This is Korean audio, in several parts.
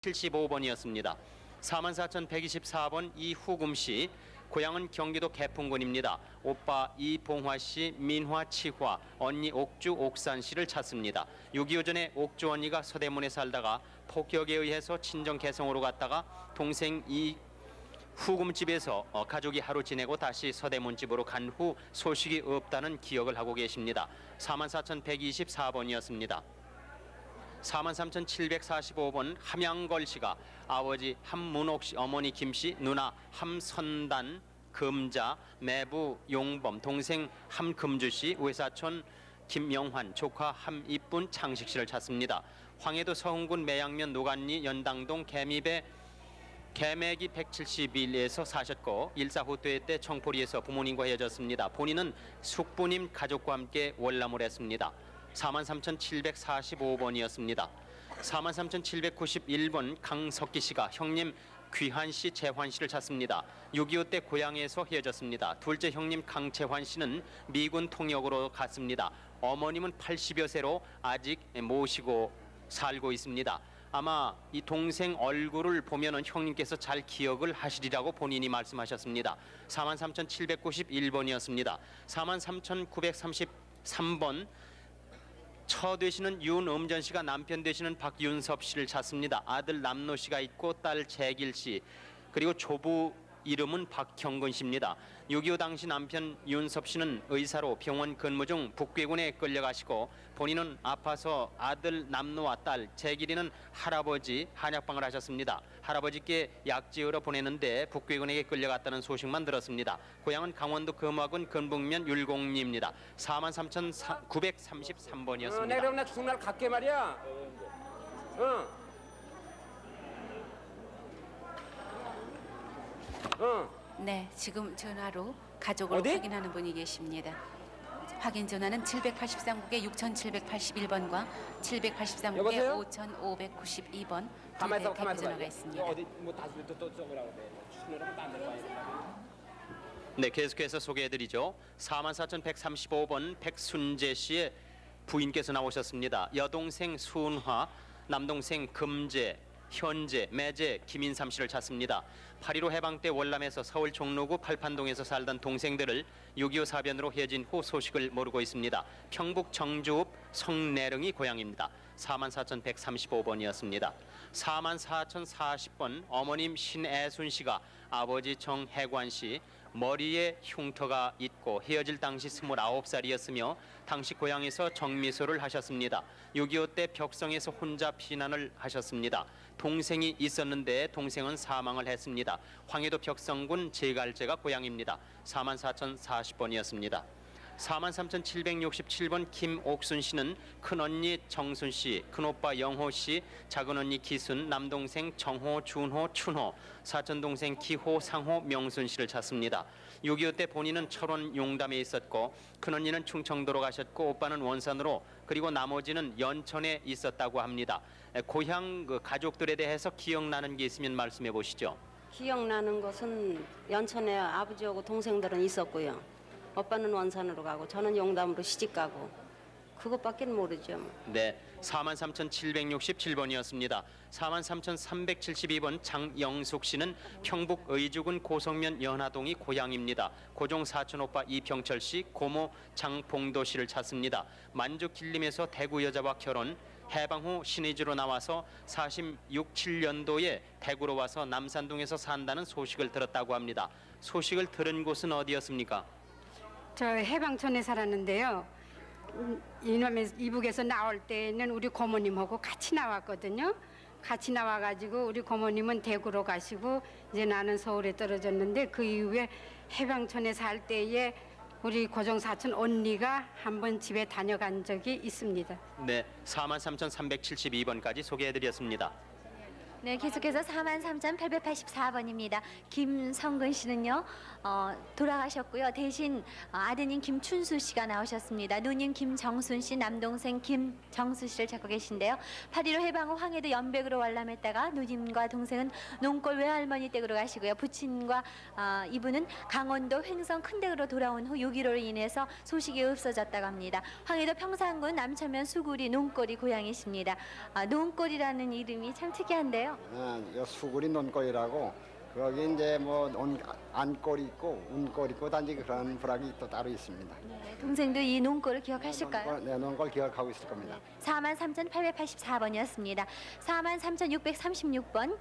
75번이었습니다. 44,124번 이후금 씨, 고향은 경기도 개풍군입니다. 오빠 이봉화 씨, 민화, 치화, 언니 옥주, 옥산 씨를 찾습니다. 6.25 전에 옥주 언니가 서대문에 살다가 폭격에 의해서 친정 개성으로 갔다가 동생 이후금 집에서 가족이 하루 지내고 다시 서대문 집으로 간 후 소식이 없다는 기억을 하고 계십니다. 44,124번이었습니다. 43,745번 함양걸 씨가 아버지 함문옥 씨, 어머니 김 씨, 누나 함선단, 금자, 매부 용범, 동생 함금주 씨, 외사촌 김영환, 조카 함이쁜 창식 씨를 찾습니다. 황해도 서흥군 매양면 노간리 연당동 개미배 개매기 171에서 사셨고 일사후퇴 때 청포리에서 부모님과 헤어졌습니다. 본인은 숙부님 가족과 함께 월남을 했습니다. 43,745번이었습니다. 43,791번 강석기 씨가 형님 귀한 씨, 재환 씨를 찾습니다. 6.25 때 고향에서 헤어졌습니다. 둘째 형님 강채환 씨는 미군 통역으로 갔습니다. 어머님은 80여 세로 아직 모시고 살고 있습니다. 아마 이 동생 얼굴을 보면은 형님께서 잘 기억을 하시리라고 본인이 말씀하셨습니다. 43,791번이었습니다. 43,933번 처 되시는 윤음전 씨가 남편 되시는 박윤섭 씨를 찾습니다. 아들 남노 씨가 있고 딸 재길 씨, 그리고 조부 이름은 박형근 씨입니다. 6.25 당시 남편 윤섭 씨는 의사로 병원 근무 중 북괴군에 끌려가시고 본인은 아파서 아들 남노와 딸 재길이는 할아버지 한약방을 하셨습니다. 할아버지께 약지으러 보내는데 북괴군에게 끌려갔다는 소식만 들었습니다. 고향은 강원도 금화군 근북면 율곡리입니다. 43,933번이었습니다. 내가 그럼 나 추석날 갈게 말이야. 네, 지금 전화로 가족을 어디? 확인하는 분이 계십니다. 확인 전화는 783국에 6,781번과 783국에 여보세요? 5,592번 가만히 있어, 두 가만히 대표 전화가 있어. 있습니다. 어디 뭐 다시 또 적으라고 그래. 신호를 안 내려가야 네, 계속해서 소개해드리죠. 44,135번 백순재 씨의 부인께서 나오셨습니다. 여동생 순화, 남동생 금재, 현재, 매재, 김인삼 씨를 찾습니다. 8.15 해방 때 월남에서 서울 종로구 팔판동에서 살던 동생들을 6.25 사변으로 헤어진 후 소식을 모르고 있습니다. 평북 정주읍 성내릉이 고향입니다. 44,135번이었습니다. 44,040번 어머님 신애순 씨가 아버지 정혜관 씨, 머리에 흉터가 있고 헤어질 당시 29살이었으며 당시 고향에서 정미소를 하셨습니다. 6.25 때 벽성에서 혼자 피난을 하셨습니다. 동생이 있었는데 동생은 사망을 했습니다. 황해도 벽성군 제갈제가 고향입니다. 44,040번이었습니다. 43,767번 김옥순 씨는 큰언니 정순 씨, 큰오빠 영호 씨, 작은언니 기순, 남동생 정호, 준호, 춘호, 사촌동생 기호, 상호, 명순 씨를 찾습니다. 6.25 때 본인은 철원 용담에 있었고 큰언니는 충청도로 가셨고 오빠는 원산으로, 그리고 나머지는 연천에 있었다고 합니다. 고향 가족들에 대해서 기억나는 게 있으면 말씀해 보시죠. 기억나는 것은 연천에 아버지하고 동생들은 있었고요. 오빠는 원산으로 가고 저는 용담으로 시집 가고 그것밖에 모르죠. 네, 43,767번이었습니다. 43,372번 장영숙 씨는 평북 의주군 고성면 연하동이 고향입니다. 고종 사촌 오빠 이병철 씨, 고모 장봉도 씨를 찾습니다. 만주 길림에서 대구 여자와 결혼, 해방 후 신의주로 나와서 46, 7년도에 대구로 와서 남산동에서 산다는 소식을 들었다고 합니다. 소식을 들은 곳은 어디였습니까? 저 해방촌에 살았는데요. 이놈의 이북에서 나올 때는 우리 고모님하고 같이 나왔거든요. 같이 나와가지고 우리 고모님은 대구로 가시고 이제 나는 서울에 떨어졌는데 그 이후에 해방촌에 살 때에 우리 고종 사촌 언니가 한번 집에 다녀간 적이 있습니다. 네, 43,372번까지 소개해드렸습니다. 네, 계속해서 43,884번입니다. 김성근 씨는요, 돌아가셨고요. 대신 아드님 김춘수 씨가 나오셨습니다. 누님 김정순 씨, 남동생 김정수 씨를 찾고 계신데요. 8.15 해방 후 황해도 연백으로 월남했다가 누님과 동생은 농골 외할머니 댁으로 가시고요. 부친과 이분은 강원도 횡성 큰댁으로 돌아온 후 6.15로 인해서 소식이 없어졌다고 합니다. 황해도 평산군 남천면 수구리 농골이 고향이십니다. 농골이라는 이름이 참 특이한데요. 있는데요. 요 수구리 논골이라고 거기 이제 뭐 안골이 있고 운골 있고 단지 그런 부락이 또 따로 있습니다. 네, 동생도 이 논골을 기억하실까요? 네, 논골 기억하고 있을 겁니다. 43,884번이었습니다. 43,636번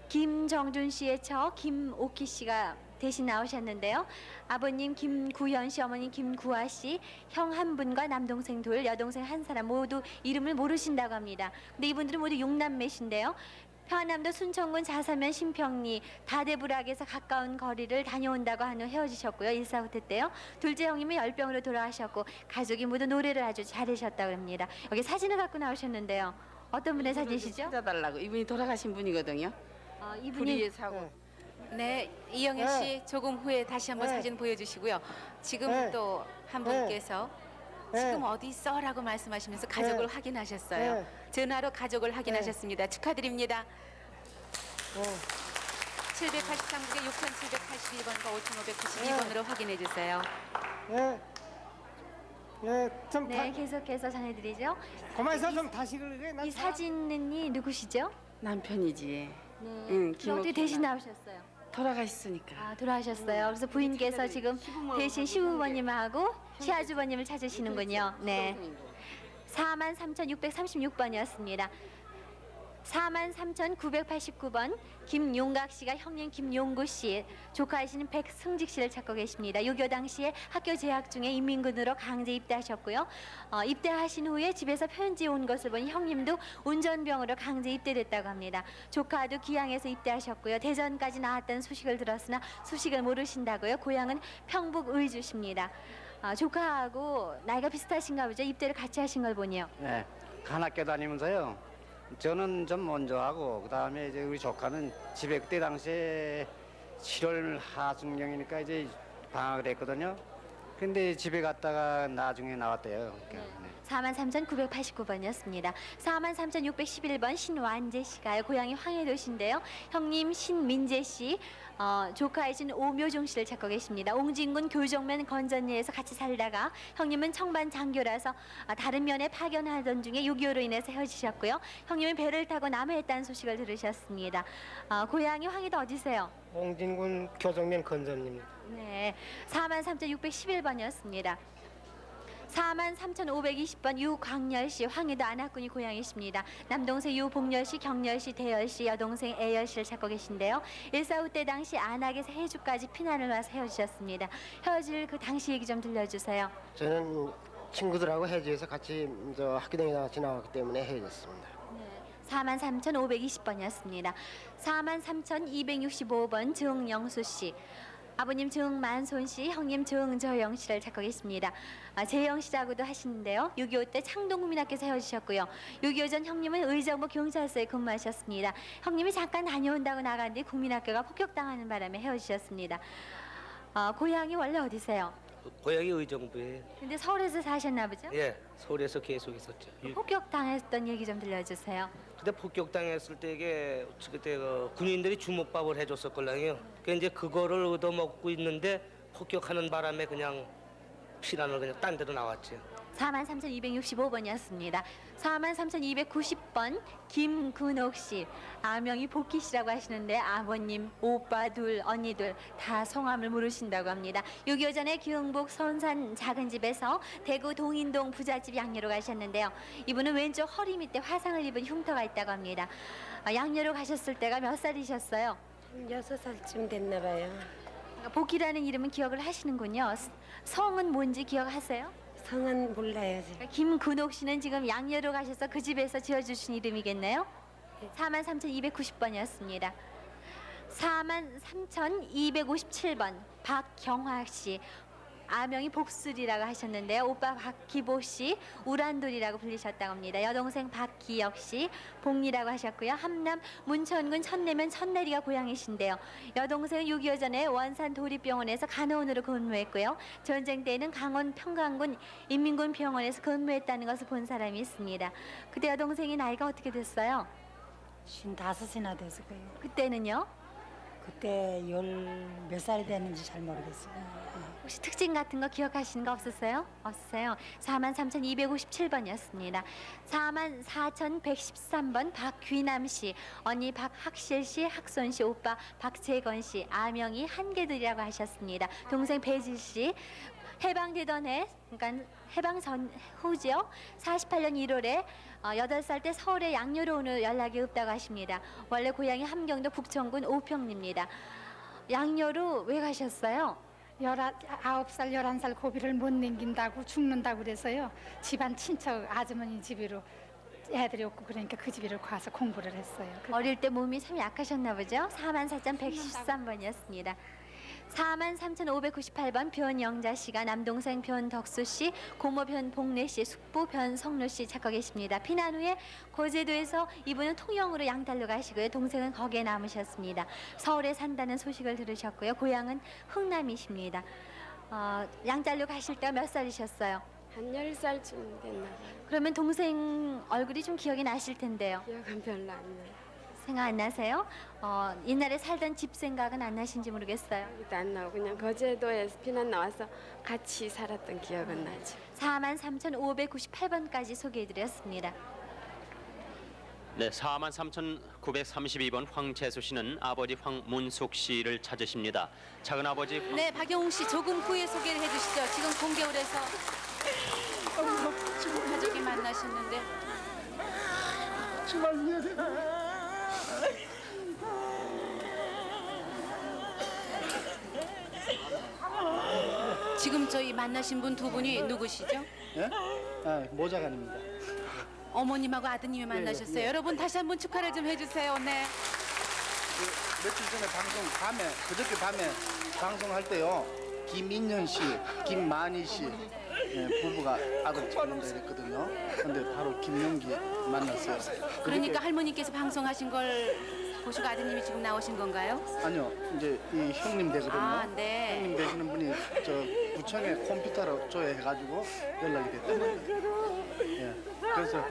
김정준 씨의 처 김옥희 씨가 대신 나오셨는데요. 아버님 김구현 씨, 어머님 김구아 씨, 형 한 분과 남동생 둘, 여동생 한 사람 모두 이름을 모르신다고 합니다. 근데 이분들은 모두 6남매신데요. 평안남도 순천군 자사면 신평리 다대부락에서 가까운 거리를 다녀온다고 한 후 헤어지셨고요. 일사후퇴 때요. 둘째 형님은 열병으로 돌아가셨고 가족이 모두 노래를 아주 잘하셨다고 합니다. 여기 사진을 갖고 나오셨는데요. 어떤 분의 사진이시죠? 찾아달라고 이분이 돌아가신 분이거든요. 이분이 불의의 사고. 네, 이영애 씨 조금 후에 다시 한번 사진 보여주시고요. 지금 또 한 분께서 지금 어디 있어라고 말씀하시면서 가족을 확인하셨어요. 전화로 가족을 확인하셨습니다. 축하드립니다. 783국에 6,781번과 5,592번으로 확인해 주세요. 네, 계속해서 전해드리죠. 고만해서 좀 다시 그래. 이 사진이 누구시죠? 남편이지. 응, 응, 어떻게 대신 나오셨어요? 돌아가셨으니까. 돌아가셨어요. 그래서 부인께서 지금 대신 시부모님하고 시아주버님을 찾으시는군요. 네. 43,636번이었습니다. 43,989번 김용각 씨가 형님 김용구 씨, 조카이시는 백승직 씨를 찾고 계십니다. 6.25 당시에 학교 재학 중에 인민군으로 강제 입대하셨고요. 입대하신 후에 집에서 편지 온 것을 보니 형님도 운전병으로 강제 입대됐다고 합니다. 조카도 기양에서 입대하셨고요. 대전까지 나왔다는 소식을 들었으나 소식을 모르신다고요. 고향은 평북 의주십니다. 조카하고 나이가 비슷하신가 보죠? 입대를 같이 하신 걸 보니요. 네, 간학교 다니면서요. 저는 좀 먼저 하고 그다음에 이제 우리 조카는 집에 그때 당시에 7월 하순경이니까 이제 방학을 했거든요. 근데 집에 갔다가 나중에 나왔대요. 그러니까, 네. 43,989번이었습니다. 43,611번 신완재 씨가요. 고향이 황해도시인데요. 형님 신민재 씨, 조카이신 오묘종 씨를 찾고 계십니다. 옹진군 교정면 건전리에서 같이 살다가 형님은 청반 장교라서 다른 면에 파견하던 중에 6.25로 인해서 헤어지셨고요. 형님은 배를 타고 남해했다는 소식을 들으셨습니다. 고향이 황해도 어디세요? 옹진군 교정면 건전입니다. 네, 43,611번이었습니다. 43,520번 유광열 씨, 황해도 안학군이 고향이십니다. 남동생 유복열 씨, 경열 씨, 대열 씨, 여동생 애열 씨를 찾고 계신데요. 일사후 때 당시 안학에서 해주까지 피난을 와서 헤어지셨습니다. 헤어질 그 당시 얘기 좀 들려주세요. 저는 친구들하고 해주에서 같이 학교 다니다가 같이 나왔기 때문에 헤어졌습니다. 43,520번이었습니다. 43,265번 정영수 씨. 아버님 정만손 씨, 형님 정저영 씨를 찾고 계십니다. 재영 씨라고도 하시는데요. 6.25 때 창동국민학교에서 헤어지셨고요. 6.25 전 형님은 의정부 경찰서에 근무하셨습니다. 형님이 잠깐 다녀온다고 나간 뒤 국민학교가 폭격당하는 바람에 헤어지셨습니다. 고향이 원래 어디세요? 고향이 의정부에. 근데 서울에서 사셨나 보죠? 예, 서울에서 계속 있었죠. 폭격당했던 얘기 좀 들려주세요. 근데 폭격당했을 때 이게 그때 군인들이 주먹밥을 해줬었걸랑요. 그 이제 그거를 얻어먹고 있는데 폭격하는 바람에 그냥 피난을 그냥 딴 데로 나왔죠. 43,265번이었습니다. 43,290번 김근옥 씨, 아명이 복희 씨라고 하시는데 아버님, 오빠 둘, 언니 둘 다 성함을 모르신다고 합니다. 6.25 전에 경북 선산 작은 집에서 대구 동인동 부잣집 양녀로 가셨는데요. 이분은 왼쪽 허리 밑에 화상을 입은 흉터가 있다고 합니다. 양녀로 가셨을 때가 몇 살이셨어요? 6살쯤 됐나 봐요. 복희라는 이름은 기억을 하시는군요. 성은 뭔지 기억하세요? 성은 몰라요. 김근옥 씨는 지금 양녀로 가셔서 그 집에서 지어주신 이름이겠네요. 43,290번이었습니다. 43,257번 박경화 씨, 아명이 복술이라고 하셨는데요. 오빠 박기보 씨, 우란돌이라고 불리셨다고 합니다. 여동생 박기혁 씨, 복리라고 하셨고요. 함남 문천군 천내면 천내리가 고향이신데요. 여동생은 6.25 전에 원산 도립병원에서 간호원으로 근무했고요. 전쟁 때에는 강원 평강군 인민군 병원에서 근무했다는 것을 본 사람이 있습니다. 그때 여동생이 나이가 어떻게 됐어요? 55이나 됐을 거예요. 그때는요? 그때 몇 살이 됐는지 잘 모르겠어요. 혹시 특징 같은 거 기억하시는 거 없으세요? 없으세요? 43,257번이었습니다. 44,113번 박귀남 씨, 언니 박학실 씨, 학손 씨, 오빠 박재건 씨, 아명이 한계들이라고 하셨습니다. 동생 배지 씨, 해방되던 해, 그러니까 해방 전후죠. 48년 1월에 8살 때 서울의 양녀로 오는 연락이 없다고 하십니다. 원래 고향이 함경도 북천군 오평리입니다. 양녀로 왜 가셨어요? 9살, 11살 고비를 못 넘긴다고 죽는다고 그래서요. 집안 친척 아주머니 집으로 애들이 없고 그러니까 그 집으로 가서 공부를 했어요. 어릴 때 몸이 참 약하셨나 보죠? 44,113번이었습니다. 43,598번 변영자 씨가 남동생 변덕수 씨, 고모 변복래 씨, 숙부 변성로 씨 찾고 계십니다. 피난 후에 고제도에서 이분은 통영으로 양달로 가시고요. 동생은 거기에 남으셨습니다. 서울에 산다는 소식을 들으셨고요. 고향은 흥남이십니다. 양달로 가실 때 몇 살이셨어요? 한 10살쯤 됐나 봐요. 그러면 동생 얼굴이 좀 기억이 나실 텐데요. 기억은 별로 안 나요. 생각 안 나세요? 옛날에 살던 집 생각은 안 나신지 모르겠어요. 기억도 안 나고 그냥 거제도에서 피난 나와서 같이 살았던 기억은 나죠. 43,598번까지 소개해드렸습니다. 네, 43,932번 황채수 씨는 아버지 황문숙 씨를 찾으십니다. 작은 아버지 네, 박영웅 씨 조금 후에 소개를 해주시죠. 지금 공개홀에서 가족이 만나셨는데 정말 미안해. 지금 저희 만나신 분 두 분이 누구시죠? 예? 모자관입니다. 어머님하고 아드님이 만나셨어요. 여러분 다시 한번 축하를 좀 해주세요. 네. 며칠 전에 그저께 밤에 방송할 때요. 김인현 씨, 김만희 씨 부부가 아들 찾는다 이랬거든요. 근데 바로 김용기 만났어요. 그러니까 할머니께서 방송하신 걸 보시고 아드님이 지금 나오신 건가요? 아니요, 이제 이 형님 되거든요. 아, 네. 형님 되시는 분이 저 구청에 컴퓨터로 조회해가지고 연락이 됐다는 거예요. 예, 그래서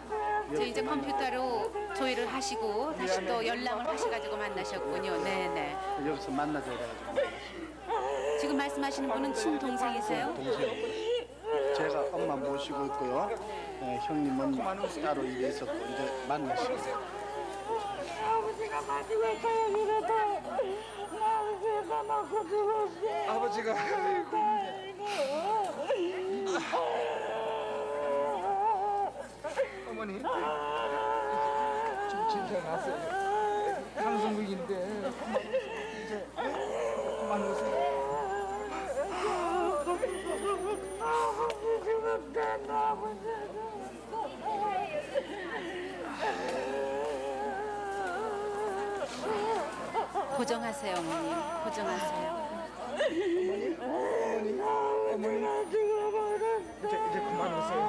저희 이제 컴퓨터로 조회를 하시고 다시 또 연락을 하셔가지고 만나셨군요. 네네. 여기서 만나줘야 돼가지고 지금 말씀하시는 분은 친동생이세요? 동생. 제가 엄마 모시고 있고요. 예, 형님은 따로 일이 있었고 이제 만나시고. 아버지가 어머니 좀 진정하세요. 방송국인데 이제 그만 오세요. 고정하세요, 어머님. 고정하세요. 어머니 이제 그만 오세요.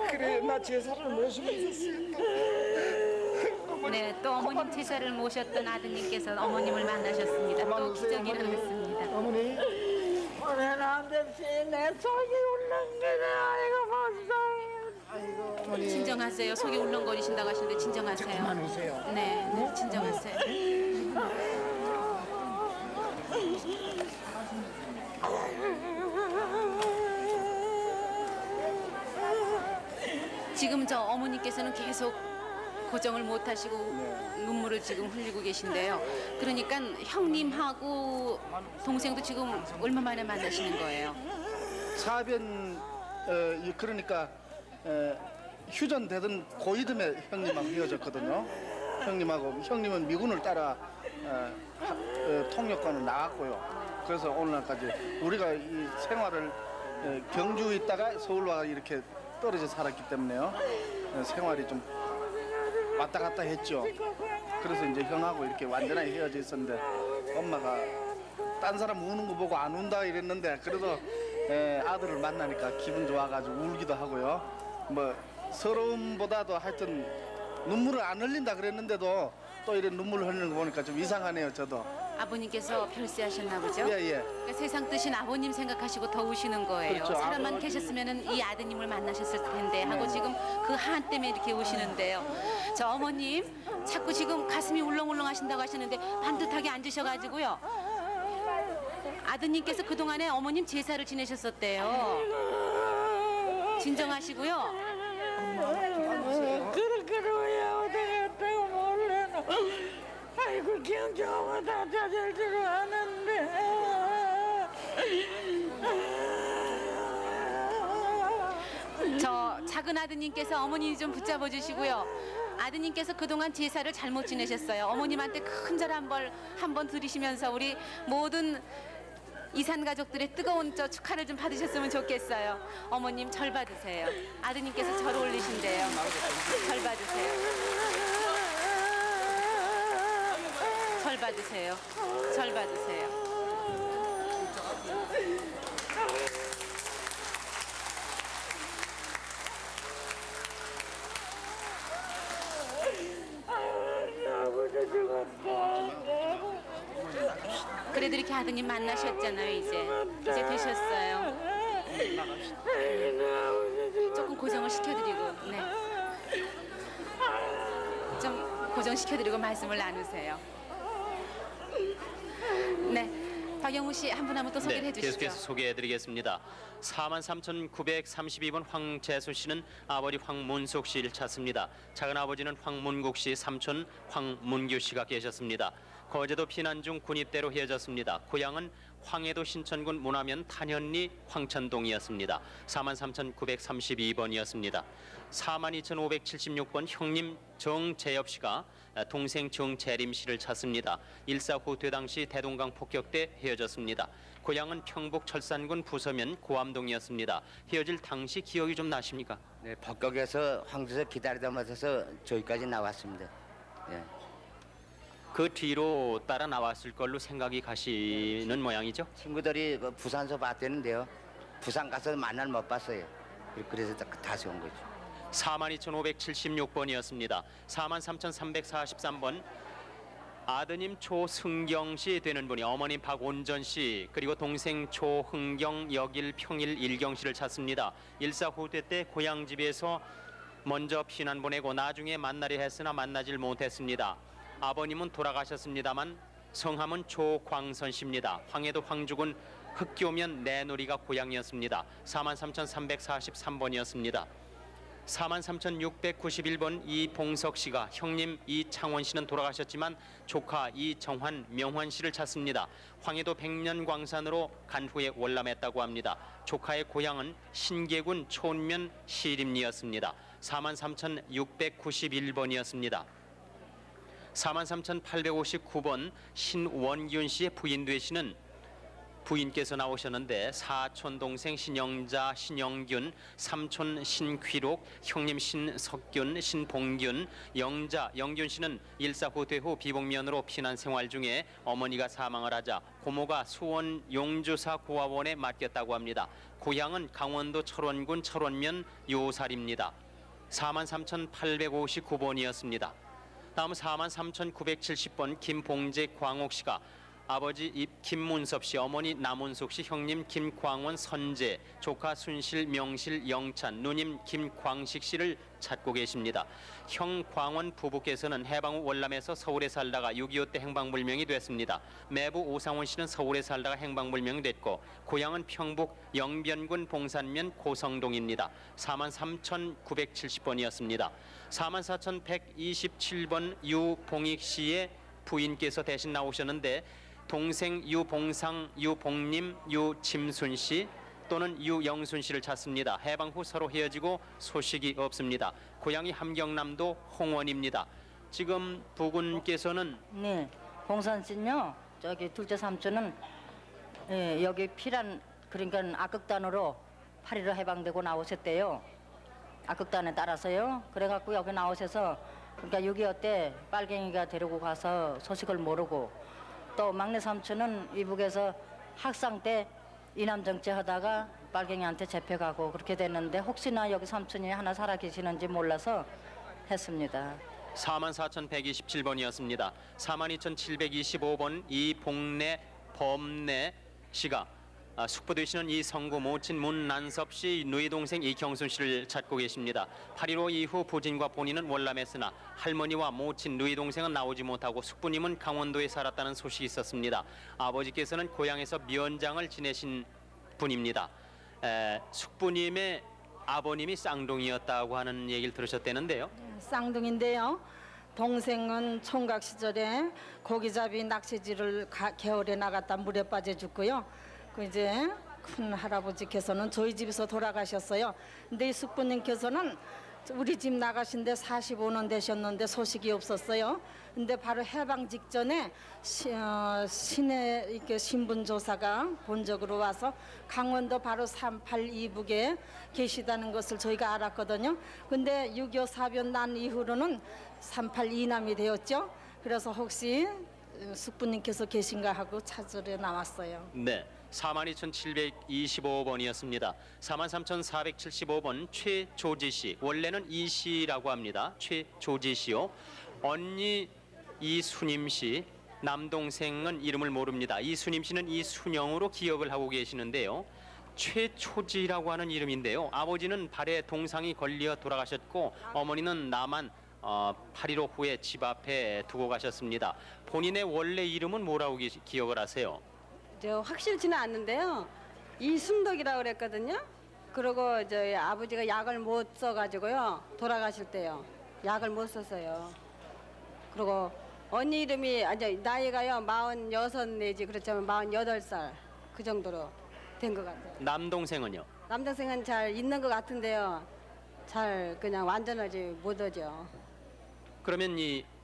그래 나 제사를 모시고 있었으니까. 네, 또 어머님 제사를 모셨던 아드님께서 어머님을 만나셨습니다. 또 기적이 일어났습니다. 어머니 오늘 안 됐지 내 속이 울렁거려. 아이고 어머니 진정하세요. 속이 울렁거리신다고 하시는데 진정하세요. 그만 오세요. 네, 네, 진정하세요. 지금 저 어머니께서는 계속 고정을 못 하시고 눈물을 지금 흘리고 계신데요. 그러니까 형님하고 동생도 지금 얼마 만에 만나시는 거예요? 사변 그러니까 휴전 되던 고이듬에 형님하고 헤어졌거든요. 형님은 미군을 따라 통역관을 나갔고요. 그래서 오늘날까지 우리가 이 생활을 경주에 있다가 서울로 와 이렇게 떨어져 살았기 때문에요. 생활이 좀 왔다 갔다 했죠. 그래서 이제 형하고 이렇게 완전히 헤어져 있었는데 엄마가 딴 사람 우는 거 보고 안 운다 이랬는데 그래도 아들을 만나니까 기분 좋아가지고 울기도 하고요. 뭐 서러움보다도 하여튼 눈물을 안 흘린다 그랬는데도 또 이런 눈물 흘리는 거 보니까 좀 이상하네요, 저도. 아버님께서 별세하셨나 보죠? 예, 예. 그러니까 세상 뜻인 아버님 생각하시고 더 우시는 거예요. 그렇죠. 사람만 아버지. 계셨으면은 이 아드님을 만나셨을 텐데 하고 지금 그 한 때문에 이렇게 우시는데요. 저 어머님 자꾸 지금 가슴이 울렁울렁 하신다고 하시는데 반듯하게 앉으셔가지고요. 아드님께서 그동안에 어머님 제사를 지내셨었대요. 진정하시고요. 그렇게 왜 어디 갔다고 몰라요. 아이고 경정은 다 찾을 줄 아는데. 저 작은 아드님께서 어머니 좀 붙잡아 주시고요. 아드님께서 그동안 제사를 잘못 지내셨어요. 어머님한테 큰 절 한번 드리시면서 우리 모든 이산 가족들의 뜨거운 저 축하를 좀 받으셨으면 좋겠어요. 어머님 절 받으세요. 아드님께서 절 올리신대요. 절 받으세요. 절 받으세요. 절 받으세요. 그래도 이렇게 아드님 만나셨잖아요. 이제 되셨어요. 조금 고정을 시켜드리고, 네. 좀 고정시켜드리고 말씀을 나누세요. 네. 박영우 씨 한 분 한 분 또 소개를 해주시죠. 계속해서 소개해드리겠습니다. 43,932번 황재수 씨는 아버지 황문숙 씨를 찾습니다. 작은 아버지는 황문국 씨, 삼촌 황문규 씨가 계셨습니다. 거제도 피난 중 군입대로 헤어졌습니다. 고향은 황해도 신천군 문화면 탄현리 황천동이었습니다. 43,932번이었습니다. 42,576번 형님 정재엽 씨가 동생 정재림 씨를 찾습니다. 일사후퇴 당시 대동강 폭격 때 헤어졌습니다. 고향은 평북 철산군 부서면 고암동이었습니다. 헤어질 당시 기억이 좀 나십니까? 네, 법격에서 황제에서 기다리다 못해서 저기까지 나왔습니다. 예. 그 뒤로 따라 나왔을 걸로 생각이 가시는 모양이죠? 친구들이 그 부산서 봤대는데요. 부산 가서 만날 못 봤어요. 그래서 다시 온 거죠. 42,576번이었습니다. 43,343번 아드님 초승경 씨 되는 분이 어머님 박온전 씨 그리고 동생 초흥경 여길 평일 일경 씨를 찾습니다. 일사후퇴 때 고향 집에서 먼저 피난 보내고 나중에 만나려 했으나 만나질 못했습니다. 아버님은 돌아가셨습니다만 성함은 조광선 씨입니다. 황해도 황주군 흑교면 내놀이가 고향이었습니다. 43,343번이었습니다. 43,691번 이봉석 씨가 형님 이창원 씨는 돌아가셨지만 조카 이정환 명환 씨를 찾습니다. 황해도 백년광산으로 간 후에 월남했다고 합니다. 조카의 고향은 신계군 촌면 시림리였습니다. 43,691번이었습니다. 43,859번 신원균 씨의 부인 되시는 부인께서 나오셨는데 사촌 동생 신영자, 신영균, 삼촌 신귀록, 형님 신석균, 신봉균, 영자, 영균 씨는 일사후퇴 후 비복면으로 피난 생활 중에 어머니가 사망을 하자 고모가 수원 용주사 고아원에 맡겼다고 합니다. 고향은 강원도 철원군 철원면 요살입니다. 43,859번이었습니다. 다음 43,970번 김봉재 광옥 씨가 아버지 김문섭 씨, 어머니 남은숙 씨, 형님 김광원 선재, 조카 순실, 명실, 영찬, 누님 김광식 씨를 찾고 계십니다. 형 광원 부부께서는 해방 후 월남에서 서울에 살다가 6.25 때 행방불명이 됐습니다. 매부 오상원 씨는 서울에 살다가 행방불명이 됐고 고향은 평북 영변군 봉산면 고성동입니다. 43,970번이었습니다. 44,127번 유봉익 씨의 부인께서 대신 나오셨는데 동생 유봉상, 유봉님, 유짐순 씨 또는 유영순 씨를 찾습니다. 해방 후 서로 헤어지고 소식이 없습니다. 고향이 함경남도 홍원입니다. 지금 부군께서는 네, 봉산 씨는요. 저기 둘째 삼촌은 여기 피란 그러니까 악극단으로 8.15 해방되고 나오셨대요. 악극단에 따라서요. 그래갖고 여기 나오셔서 그러니까 6.25 때 빨갱이가 데리고 가서 소식을 모르고 또 막내 삼촌은 이북에서 학상 때 이남 정치하다가 빨갱이한테 잡혀가고 그렇게 됐는데 혹시나 여기 삼촌이 하나 살아 계시는지 몰라서 했습니다. 44,127번이었습니다. 42,725번 이봉래 범래 씨가 숙부되시는 이성구 모친 문난섭 씨 누이 동생 이경순 씨를 찾고 계십니다. 8.15 이후 부진과 본인은 월남했으나 할머니와 모친 누이 동생은 나오지 못하고 숙부님은 강원도에 살았다는 소식이 있었습니다. 아버지께서는 고향에서 미원장을 지내신 분입니다. 숙부님의 아버님이 쌍둥이였다고 하는 얘기를 들으셨다는데요. 쌍둥이인데요. 동생은 총각 시절에 고기잡이 낚시질을 겨울에 나갔다 물에 빠져 죽고요. 그 이제 큰 할아버지께서는 저희 집에서 돌아가셨어요. 근데 이 숙부님께서는 우리 집 나가신 데 45년 되셨는데 소식이 없었어요. 근데 바로 해방 직전에 시내 이렇게 신분조사가 본적으로 와서 강원도 바로 38 이북에 계시다는 것을 저희가 알았거든요. 근데 6.25 사변 난 이후로는 38 이남이 되었죠. 그래서 혹시 숙부님께서 계신가 하고 찾으러 나왔어요. 네. 42,725번이었습니다. 43,475번 최조지 씨. 원래는 이 씨라고 합니다. 최조지 씨요. 언니 이순임 씨. 남동생은 이름을 모릅니다. 이순임 씨는 이순영으로 기억을 하고 계시는데요. 최초지라고 하는 이름인데요. 아버지는 발에 동상이 걸려 돌아가셨고 어머니는 나만 8.15 후에 집 앞에 두고 가셨습니다. 본인의 원래 이름은 뭐라고 기억을 하세요? 저 확실치는 않는데요. 이순덕이라고 그랬거든요. 그리고 저희 아버지가 약을 못 써가지고요. 돌아가실 때요. 약을 못 썼어요. 그리고 언니 이름이 나이가요 46 내지 그렇지만 48살 그 정도로 된 것 같아요. 남동생은요? 남동생은 잘 있는 것 같은데요. 잘 그냥 완전하지 못하죠. 그러면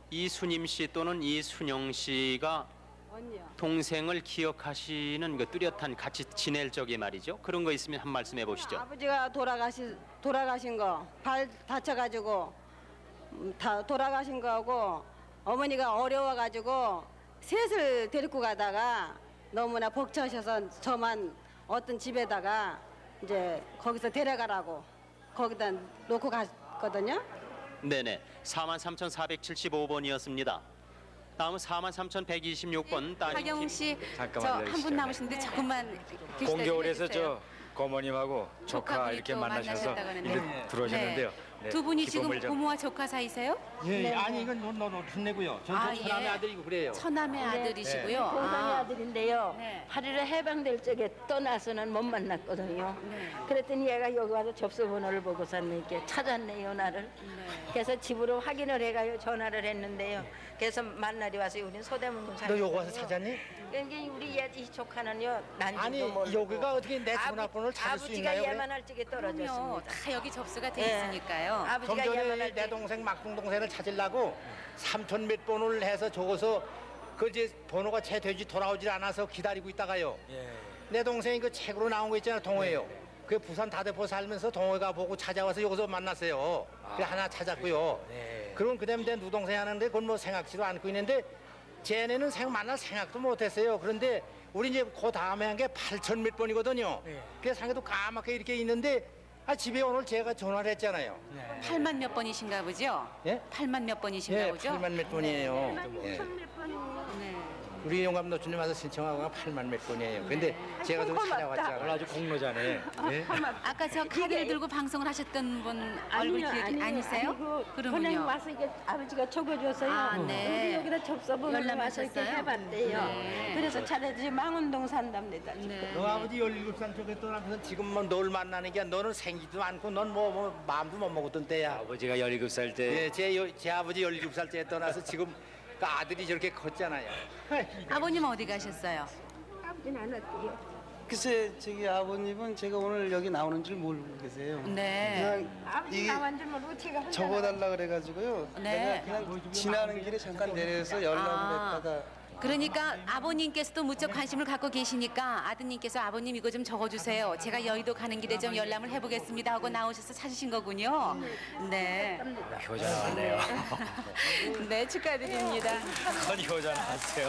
이순임 씨 또는 이순영 씨가 언니요. 동생을 기억하시는 그 뚜렷한 같이 지낼 적에 말이죠. 그런 거 있으면 한 말씀 해보시죠. 아버지가 돌아가신 거 발 다쳐가지고 다 돌아가신 거하고 어머니가 어려워가지고 셋을 데리고 가다가 너무나 벅차셔서 저만 어떤 집에다가 이제 거기서 데려가라고 거기다 놓고 갔거든요. 네네. 43,475번이었습니다. 다음은 43,126번 따님 박영 씨, 잠깐만요, 저 한 분 남으신데 조금만 계시다 공겨울에서 해주세요. 저 고모님하고 조카 조카분이 이렇게 또 만나셔서 만나셨다고 하는데. 이렇게 들어오셨는데요. 네, 두 분이 지금 기쁨을 좀- 고모와 조카 사이세요? 예, 아니 이건 너 흉내고요. 저 아, 처남의 예. 아들이고 그래요. 처남의 아들이시고요. 동상의 아. 아들인데요. 네. 8.15 해방될 적에 떠나서는 못 만났거든요. 네. 그랬더니 얘가 여기 와서 접수번호를 보고서는 이렇게 찾았네요, 나를. 네. 그래서 집으로 확인을 해가요 전화를 했는데요. 그래서 만나러 와서 우리는 소대문군 너 여기 와서 찾았니? 그러니까 우리 이 조카는요 난지도 아니 모르고. 여기가 어떻게 내 전화번호를 찾을 수 아버지가 있나요? 예만할 적에 그럼요. 떨어졌습니다. 다 여기 접수가 돼 예. 있으니까요. 좀 아버지가 전에 예만할 내 때 동생 막둥 동생을 찾으려고 3천 몇 번을 해서 적어서 그 이제 번호가 채되지 돌아오질 않아서 기다리고 있다가요. 내 동생이 그 책으로 나온 거 있잖아 동호회요. 그 부산 다대포 살면서 동호회가 보고 찾아와서 여기서 만났어요. 그래 하나 찾았고요. 그럼 그다음에 내 누동생 하는데 그건 뭐 생각지도 않고 있는데 쟤네는 만날 생각도 못했어요. 그런데 우리 이제 그 다음에 한 게 8천 몇 번이거든요. 그래서 상에도 까맣게 이렇게 있는데 집에 오늘 제가 전화를 했잖아요. 8만 몇 번이신가 보죠? 예? 8만 몇 번이신가 예, 보죠? 8만 몇 번이에요. 예. 네. 우리 영감 노주님 와서 신청하고가 8만 몇 번이에요. 근데 제가 좀 찾아왔잖아요. 아주 공로자네. 예? 아까 저 카드를 들고 방송을 하셨던 분 얼굴 기억이 아니세요? 그냥 그러면요. 와서 이게 아버지가 적어줬어요. 아, 네. 우리 여기다 접수번호를 와서 이렇게 열람하셨어요? 해봤대요. 네. 그래서 찾아주지 망원동 산답니다. 지금. 너 아버지 17살 쪽에 떠나서 지금 뭐 널 만나는 게 너는 생기도 않고 넌 뭐 마음도 못 먹었던 때야. 아버지가 17살 때 예, 제 아버지 17살 때에 떠나서 지금 그 아들이 저렇게 컸잖아요. 아버님 어디 가셨어요? 아버지는 안 왔대요. 글쎄 저기 아버님은 제가 오늘 여기 나오는 줄 모르고 계세요. 네. 그냥 아버지 이 나온 줄 모르고 제가 혼자 적어달라 그래가지고요. 네. 내가 그냥 지나는 길에 잠깐 내려서 연락을 아. 했다가 그러니까 아버님께서도 무척 관심을 갖고 계시니까 아드님께서 아버님 이거 좀 적어주세요. 제가 여의도 가는 길에 좀 열람을 해보겠습니다 하고 나오셔서 찾으신 거군요. 네. 효자 나왔네요. 네, 축하드립니다. 큰 효자 나왔어요.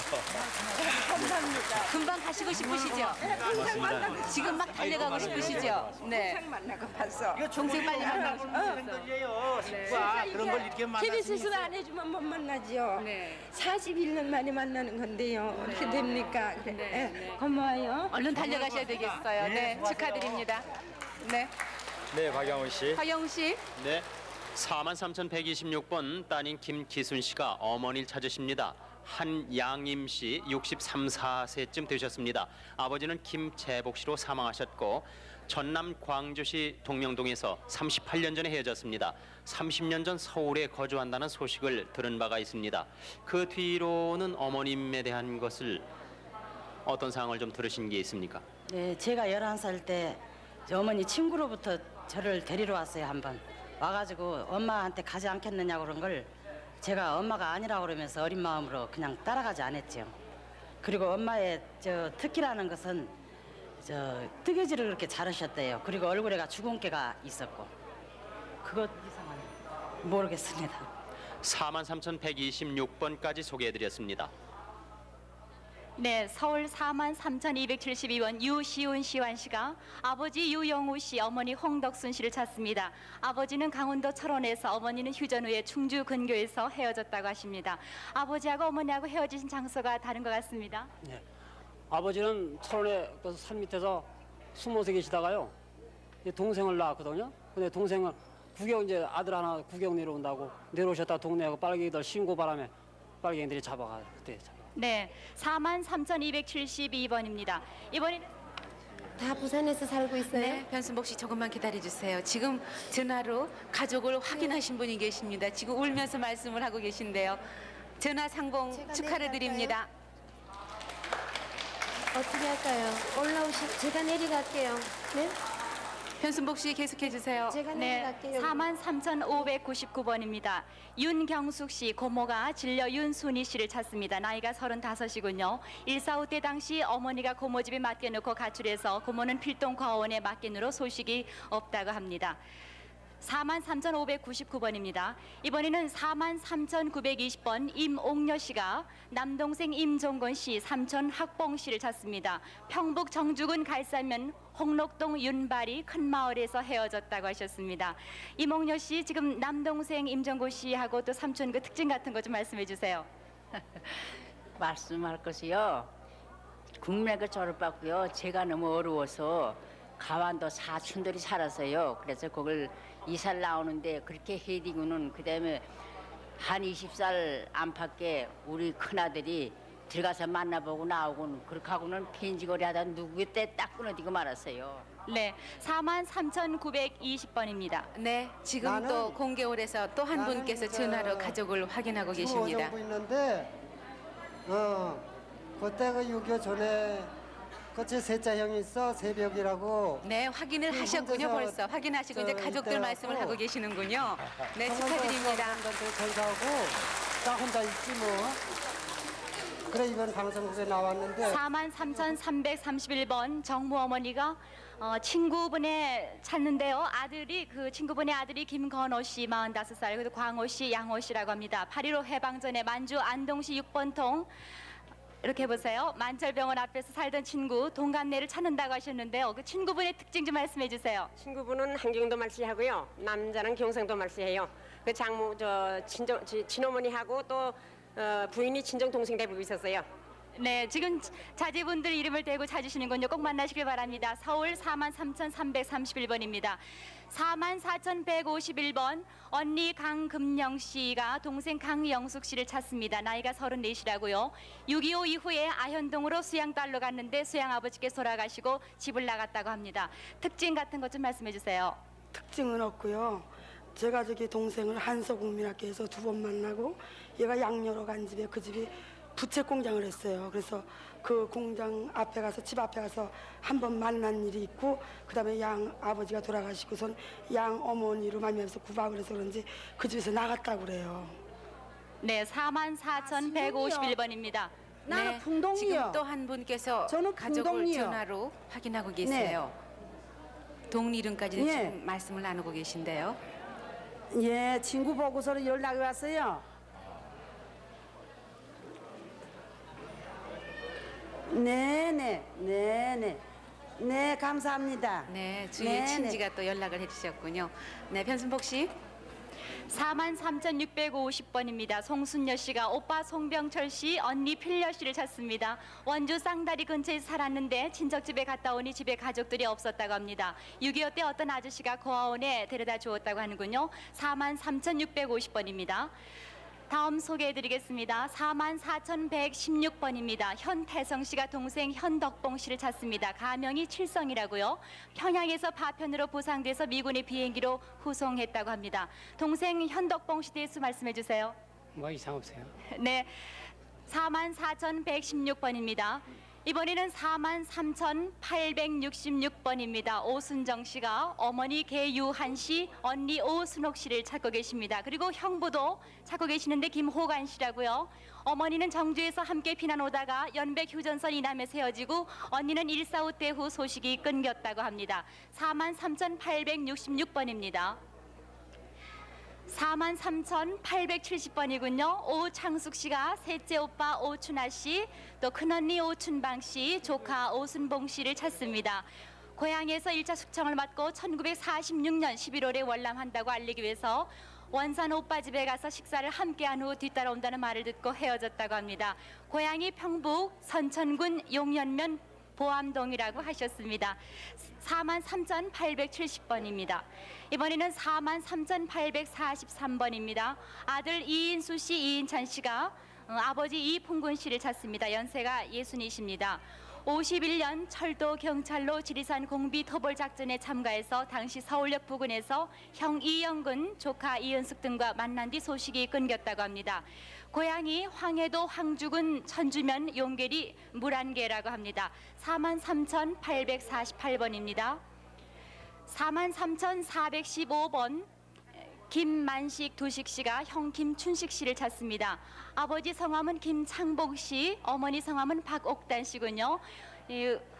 감사합니다. 금방 가시고 싶으시죠? 맞습니다. 지금 막 달려가고 싶으시죠? 네. 동생 만나고 봤어. 동생 빨리 만나고 싶으셨어. 식구가 그런 걸 이렇게 KBS에서 안 해주면 못 만나죠. 네. 41년 만에 만나는 건데요. 어떻게 됩니까? 그래. 네. 고마워요. 얼른 달려가셔야 되겠어요. 네, 축하드립니다. 네, 네, 박영훈 씨. 박영우 씨. 네. 43,126번 따님 김기순 씨가 어머니를 찾으십니다. 한양임 씨 63, 4세쯤 되셨습니다. 아버지는 김재복 씨로 사망하셨고 전남 광주시 동명동에서 38년 전에 헤어졌습니다. 30년 전 서울에 거주한다는 소식을 들은 바가 있습니다. 그 뒤로는 어머님에 대한 것을 어떤 상황을 좀 들으신 게 있습니까? 네, 제가 11살 때 어머니 친구로부터 저를 데리러 왔어요, 한번. 와가지고 엄마한테 가지 않겠느냐고 그런 걸 제가 엄마가 아니라고 그러면서 어린 마음으로 그냥 따라가지 않았죠. 그리고 엄마의 특기라는 것은 뜨개질을 그렇게 잘하셨대요. 그리고 얼굴에가 주근깨가 있었고 그것 이상은 모르겠습니다. 43,126번까지 소개해드렸습니다. 네, 서울 43,272번 유시훈 시환 씨가 아버지 유영우 씨, 어머니 홍덕순 씨를 찾습니다. 아버지는 강원도 철원에서, 어머니는 휴전 후에 충주 근교에서 헤어졌다고 하십니다. 아버지하고 어머니하고 헤어지신 장소가 다른 것 같습니다. 네. 아버지는 철원에 그 산 밑에서 숨어서 계시다가요. 동생을 낳았거든요. 근데 동생은 구경 이제 아들 하나 구경 내려온다고 내려오셨다 동네하고 빨갱이들 신고 바람에 빨갱이들이 잡아가 그때. 네, 43,272번입니다. 이번에는 다 부산에서 살고 있어요. 네, 변순복 씨 조금만 기다려 주세요. 지금 전화로 가족을 확인하신 분이 계십니다. 지금 울면서 말씀을 하고 계신데요. 전화 상봉 축하를 드립니다. 어떻게 할까요? 제가 내려갈게요. 네? 변순복 씨 계속해 주세요. 제가 네, 내려갈게요. 43,599번입니다. 윤경숙 씨 고모가 진려 윤순희 씨를 찾습니다. 나이가 35이군요. 145 때 당시 어머니가 고모 집에 맡겨놓고 가출해서 고모는 필동 과원에 맡겨놓으러 소식이 없다고 합니다. 43,599번입니다. 이번에는 43,920번 임옥녀 씨가 남동생 임종건 씨, 삼촌 학봉 씨를 찾습니다. 평북 정주군 갈산면 홍록동 윤바리 큰마을에서 헤어졌다고 하셨습니다. 임옥녀 씨, 지금 남동생 임종건 씨하고 또 삼촌 그 특징 같은 거 좀 말씀해 주세요. 말씀할 것이요. 국내그 졸업받고요. 제가 너무 어려워서 가완도 사촌들이 살았어요. 그래서 그걸 이사를 나오는데 그렇게 해디고는 그다음에 한 20살 안팎에 우리 큰아들이 들어가서 만나보고 나오고는 그렇게 하고는 펜지거리 하다 누구의 때 딱 끊어지고 말았어요. 네, 43,920번입니다. 네, 지금 또 공개홀에서 또 한 분께서 전화로 가족을 확인하고 계십니다. 하고 있는데 그때 그 6.25 전에 그제 셋째 형이 있어 새벽이라고. 네, 확인을 하셨군요. 벌써 확인하시고 이제 가족들 말씀을 하고 계시는군요. 네, 축하드립니다. 전사하고 나 혼자 있지 뭐. 그래 이번 방송국에 나왔는데 43,331번 정무 어머니가 친구분의 찾는데요. 친구분의 아들이 김건호 씨 45살, 그리고 광호 씨, 양호 씨라고 합니다. 8.15 해방 전에 만주 안동시 6번 통 이렇게 보세요. 만철병원 앞에서 살던 친구 동갑내를 찾는다고 하셨는데요. 그 친구분의 특징 좀 말씀해 주세요. 친구분은 한경도 말씨하고요. 남자는 경상도 말씨예요. 그 친어머니하고 또 부인이 친정 동생 대부분 있었어요. 네, 지금 자제분들 이름을 대고 찾으시는군요. 꼭 만나시길 바랍니다. 서울 43,331번입니다. 44,151번 언니 강금영 씨가 동생 강영숙 씨를 찾습니다. 나이가 34이라고요. 6.25 이후에 아현동으로 수양딸로 갔는데 수양 아버지께 돌아가시고 집을 나갔다고 합니다. 특징 같은 것 좀 말씀해 주세요. 특징은 없고요. 제가 저기 동생을 한서국민학교에서 2번 만나고 얘가 양녀로 간 집에 그 집이 부채 공장을 했어요. 그래서 그 공장 앞에 가서 집 앞에 가서 한 번 만난 일이 있고 그다음에 양 아버지가 돌아가시고선 양 어머니로 만나면서 구박을 해서 그런지 그 집에서 나갔다고 그래요. 네, 44,151번입니다. 네, 풍동이요. 지금 또 한 분께서 저는 가족을 풍동이요. 전화로 확인하고 계세요. 동 이름까지 예. 지금 말씀을 나누고 계신데요. 예, 친구 보고서는 연락이 왔어요. 네, 감사합니다. 네, 주위의 네네. 친지가 또 연락을 해주셨군요. 네, 변순복 씨. 43,650번입니다. 송순여 씨가 오빠 송병철 씨, 언니 필려 씨를 찾습니다. 원주 쌍다리 근처에 살았는데 친척집에 갔다 오니 집에 가족들이 없었다고 합니다. 6.25 때 어떤 아저씨가 고아원에 데려다 주었다고 하는군요. 43,650번입니다. 다음 소개해드리겠습니다. 44,116번입니다. 현태성 씨가 동생 현덕봉 씨를 찾습니다. 가명이 칠성이라고요. 평양에서 파편으로 부상돼서 미군의 비행기로 후송했다고 합니다. 동생 현덕봉 씨 대해서 말씀해 주세요. 뭐 이상 없어요. 네, 44,116번입니다. 이번에는 43,866번입니다. 오순정 씨가 어머니 개유한 씨, 언니 오순옥 씨를 찾고 계십니다. 그리고 형부도 찾고 계시는데 김호간 씨라고요. 어머니는 정주에서 함께 피난 오다가 연백 휴전선 이남에서 헤어지고 언니는 1.45 때 후 소식이 끊겼다고 합니다. 43,866번입니다. 43,870번이군요. 오창숙 씨가 셋째 오빠 오춘하 씨, 또 큰언니 오춘방 씨, 조카 오순봉 씨를 찾습니다. 고향에서 1차 숙청을 받고 1946년 11월에 월남한다고 알리기 위해서 원산 오빠 집에 가서 식사를 함께한 후 뒤따라온다는 말을 듣고 헤어졌다고 합니다. 고향이 평북 선천군 용연면 보암동이라고 하셨습니다. 43,870번입니다. 이번에는 43,843번입니다. 아들 이인수 씨, 이인찬 씨가 아버지 이풍군 씨를 찾습니다. 연세가 60이십니다. 51년 철도 경찰로 지리산 공비 토벌 작전에 참가해서 당시 서울역 부근에서 형 이영근, 조카 이은숙 등과 만난 뒤 소식이 끊겼다고 합니다. 고향이 황해도 황주군 천주면 용계리 물안개라고 합니다. 43,848번입니다. 43,415번 김만식 두식 씨가 형 김춘식 씨를 찾습니다. 아버지 성함은 김창복 씨, 어머니 성함은 박옥단 씨군요.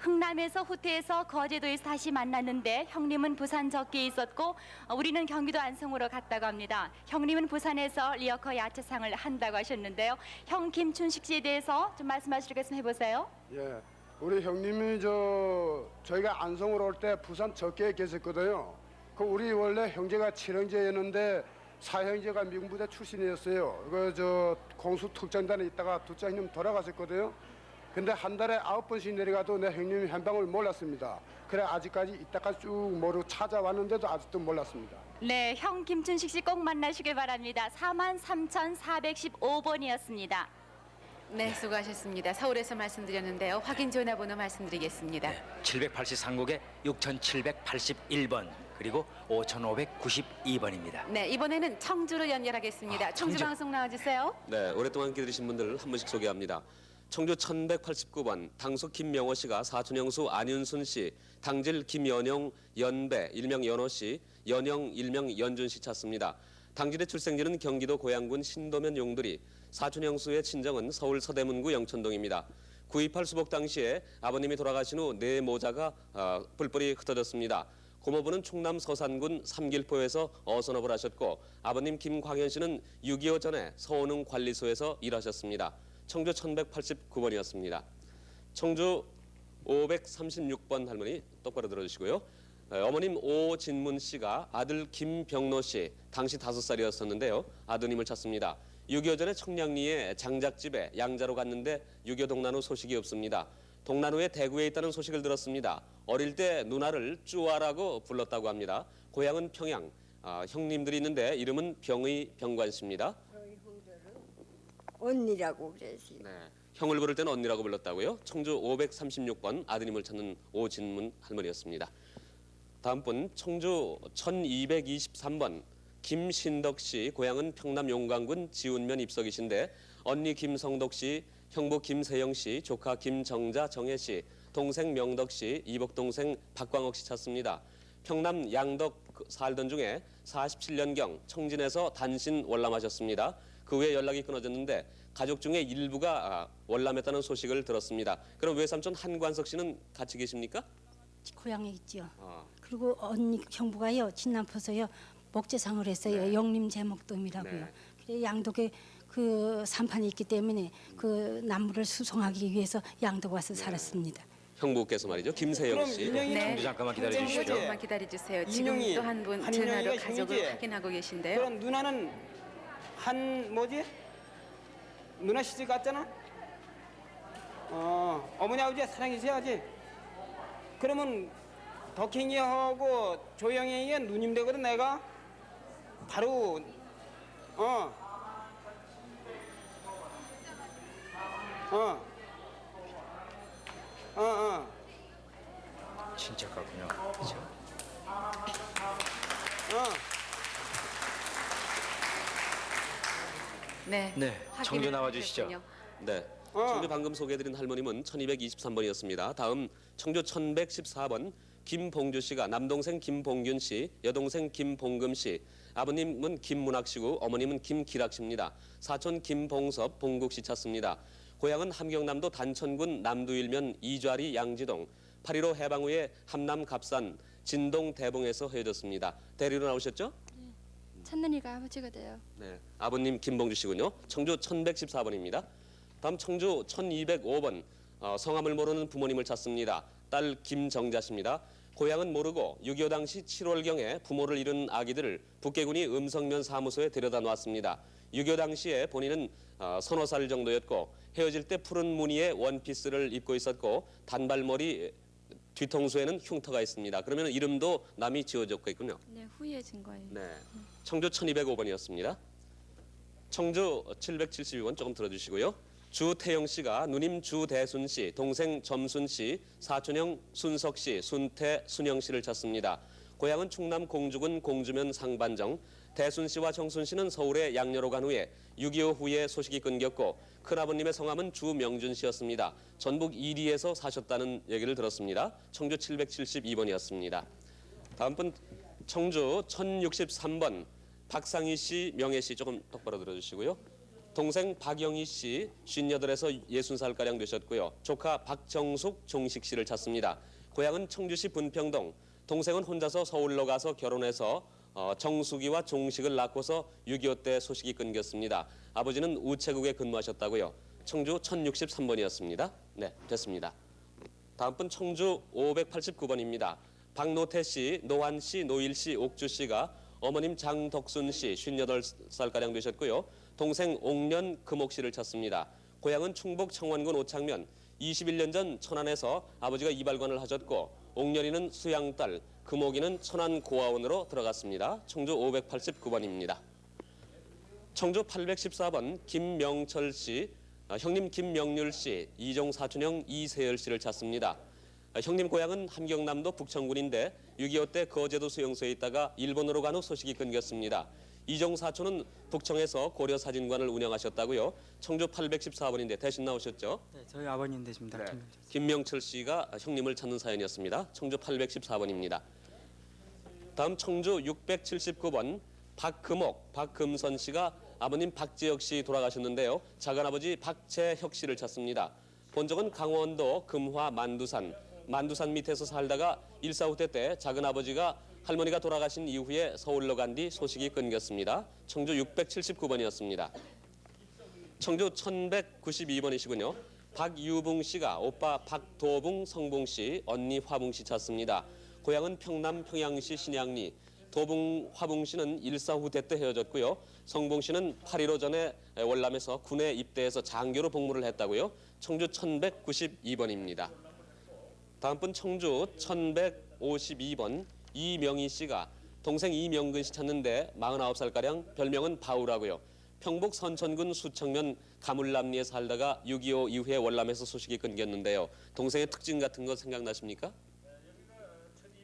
흥남에서 후퇴해서 거제도에서 다시 만났는데 형님은 부산 적기에 있었고 우리는 경기도 안성으로 갔다고 합니다. 형님은 부산에서 리어커 야채상을 한다고 하셨는데요. 형 김춘식 씨에 대해서 좀 말씀하시겠으면 해보세요. 예, 우리 형님이 저희가 안성으로 올 때 부산 적계에 계셨거든요. 그 우리 원래 형제가 7형제였는데 4형제가 미군 부대 출신이었어요. 공수 특전단에 있다가 둘째 형님 돌아가셨거든요. 근데 한 달에 9번씩 내려가도 내 형님이 한 방울 몰랐습니다. 그래 아직까지 이따까지 쭉 모르고 찾아왔는데도 아직도 몰랐습니다. 네, 형 김춘식 씨 꼭 만나시길 바랍니다. 43,415번이었습니다. 네, 수고하셨습니다. 서울에서 말씀드렸는데요. 확인 전화번호 말씀드리겠습니다. 783국에 6,781번 그리고 5,592번입니다. 네, 이번에는 청주로 연결하겠습니다. 청주 방송 나와주세요. 네, 오랫동안 기다리신 분들 한 분씩 소개합니다. 청주 1189번 당숙 김명호 씨가 사촌형수 안윤순 씨, 당질 김연영, 연배 일명 연호 씨, 연영 일명 연준 씨 찾습니다. 당질의 출생지는 경기도 고양군 신도면 용두리, 사촌형수의 친정은 서울 서대문구 영천동입니다. 9.28 수복 당시에 아버님이 돌아가신 후 네 모자가 뿔뿔이 흩어졌습니다. 고모부는 충남 서산군 삼길포에서 어선업을 하셨고 아버님 김광현 씨는 6.25 전에 서원흥 관리소에서 일하셨습니다. 청주 1189번이었습니다. 청주 536번 할머니 똑바로 들어주시고요. 어머님 오진문 씨가 아들 김병노 씨, 당시 5살이었었는데요. 아드님을 찾습니다. 6.25 전에 청량리의 장작집에 양자로 갔는데 6.25 동란후 소식이 없습니다. 동란후에 대구에 있다는 소식을 들었습니다. 어릴 때 누나를 쭈아라고 불렀다고 합니다. 고향은 평양. 형님들이 있는데 이름은 병의 병관 씨입니다. 언니라고 그랬어요. 네, 형을 부를 때는 언니라고 불렀다고요. 청주 536번 아드님을 찾는 오진문 할머니였습니다. 다음 분 청주 1223번 김신덕 씨, 고향은 평남 용강군 지운면 입석이신데 언니 김성덕 씨, 형부 김세영 씨, 조카 김정자 정혜 씨, 동생 명덕 씨, 이복 동생 박광옥 씨 찾습니다. 평남 양덕 살던 중에 47년경 청진에서 단신 월남하셨습니다. 그 후에 연락이 끊어졌는데 가족 중에 일부가 월남했다는 소식을 들었습니다. 그럼 외삼촌 한관석 씨는 같이 계십니까? 고향에 있죠. 아. 그리고 언니 형부가요 진남포서요 목재상을 했어요. 영림 제목돔이라고요. 네. 그래 양독에 그 산판이 있기 때문에 그 나무를 수송하기 위해서 양독 와서 살았습니다. 형부께서 말이죠. 김세영 씨. 네. 잠깐만 기다려 청주 주시죠. 조금만 기다려 주세요. 지금 인용이, 또 한 분 한인용이가 전화로 가족을 형제. 확인하고 계신데요. 그럼 누나는 한 뭐지? 누나 시집 갔잖아. 어머니 아버지 사랑해줘야지. 그러면 덕행이하고 조영이가 누님 되거든 내가. 바로 진짜 같군요. 네. 네, 청주 나와 주시죠. 해주셨군요. 네. 청주 방금 소개해드린 할머님은 1223번이었습니다. 다음 청주 1114번 김봉주 씨가 남동생 김봉균 씨, 여동생 김봉금 씨, 아버님은 김문학 씨고 어머님은 김기락 씨입니다. 사촌 김봉섭, 봉국 씨 찾습니다. 고향은 함경남도 단천군 남두일면 이좌리 양지동, 8.15 해방 후에 함남 갑산, 진동 대봉에서 헤어졌습니다. 대리로 나오셨죠? 첫눈이가 아버지가 돼요. 네, 아버님 김봉주 씨군요. 청주 1114번입니다. 다음 청주 1205번 성함을 모르는 부모님을 찾습니다. 딸 김정자 씨입니다. 고향은 모르고 6.25 당시 7월경에 부모를 잃은 아기들을 북계군이 음성면 사무소에 데려다 놓았습니다. 6.25 당시에 본인은 서너 살 정도였고 헤어질 때 푸른 무늬의 원피스를 입고 있었고 단발머리 뒤통수에는 흉터가 있습니다. 그러면 이름도 남이 지어줬겠군요. 네, 후에 진 거예요. 네, 청주 1205번이었습니다. 청주 772번 조금 들어주시고요. 주태영 씨가 누님 주대순 씨, 동생 점순 씨, 사촌형 순석 씨, 순태 순영 씨를 찾습니다. 고향은 충남 공주군 공주면 상반정. 대순 씨와 정순 씨는 서울에 양녀로 간 후에 6.25 후에 소식이 끊겼고 큰아버님의 성함은 주명준 씨였습니다. 전북 이리에서 사셨다는 얘기를 들었습니다. 청주 772번이었습니다. 다음 분 청주 1063번 박상희 씨, 명혜 씨 조금 똑바로 들어주시고요. 동생 박영희 씨 58에서 60살가량 되셨고요. 조카 박정숙, 종식 씨를 찾습니다. 고향은 청주시 분평동. 동생은 혼자서 서울로 가서 결혼해서 정숙이와 종식을 낳고서 6.25 때 소식이 끊겼습니다. 아버지는 우체국에 근무하셨다고요. 청주 1063번이었습니다. 네, 됐습니다. 다음 분 청주 589번입니다. 박노태 씨, 노한 씨, 노일 씨, 옥주 씨가 어머님 장덕순 씨 58살가량 되셨고요. 동생 옥년 금옥 씨를 찾습니다. 고향은 충북 청원군 오창면. 21년 전 천안에서 아버지가 이발관을 하셨고 옥년이는 수양딸, 금옥이는 천안 고아원으로 들어갔습니다. 청주 589번입니다. 청주 814번 김명철 씨, 형님 김명률 씨, 이종 사촌형 이세열 씨를 찾습니다. 형님 고향은 함경남도 북천군인데 6.25 때 거제도 수용소에 있다가 일본으로 간 후 소식이 끊겼습니다. 이종 사촌은 북청에서 고려사진관을 운영하셨다고요. 청주 814번인데 대신 나오셨죠? 네, 저희 아버님 되십니다. 네. 김명철 씨가 형님을 찾는 사연이었습니다. 청주 814번입니다. 다음 청주 679번 박금옥, 박금선 씨가 아버님 박지혁 씨 돌아가셨는데요. 작은아버지 박재혁 씨를 찾습니다. 본적은 강원도 금화 만두산 밑에서 살다가 1.45대 때 작은아버지가 할머니가 돌아가신 이후에 서울로 간 뒤 소식이 끊겼습니다. 청주 679번이었습니다. 청주 1192번이시군요. 박유붕 씨가 오빠 박도붕 성붕 씨, 언니 화붕 씨 찾습니다. 고향은 평남 평양시 신양리. 도붕 화붕 씨는 1.45 대 때 헤어졌고요. 성붕 씨는 8.15 전에 월남에서 군에 입대해서 장교로 복무를 했다고요. 청주 1192번입니다. 다음 분 청주 1152번 이명희 씨가 동생 이명근 씨 찾는데 49살가량 별명은 바우라고요. 평북 선천군 수청면 가물남리에 살다가 6.25 이후에 월남에서 소식이 끊겼는데요. 동생의 특징 같은 거 생각나십니까?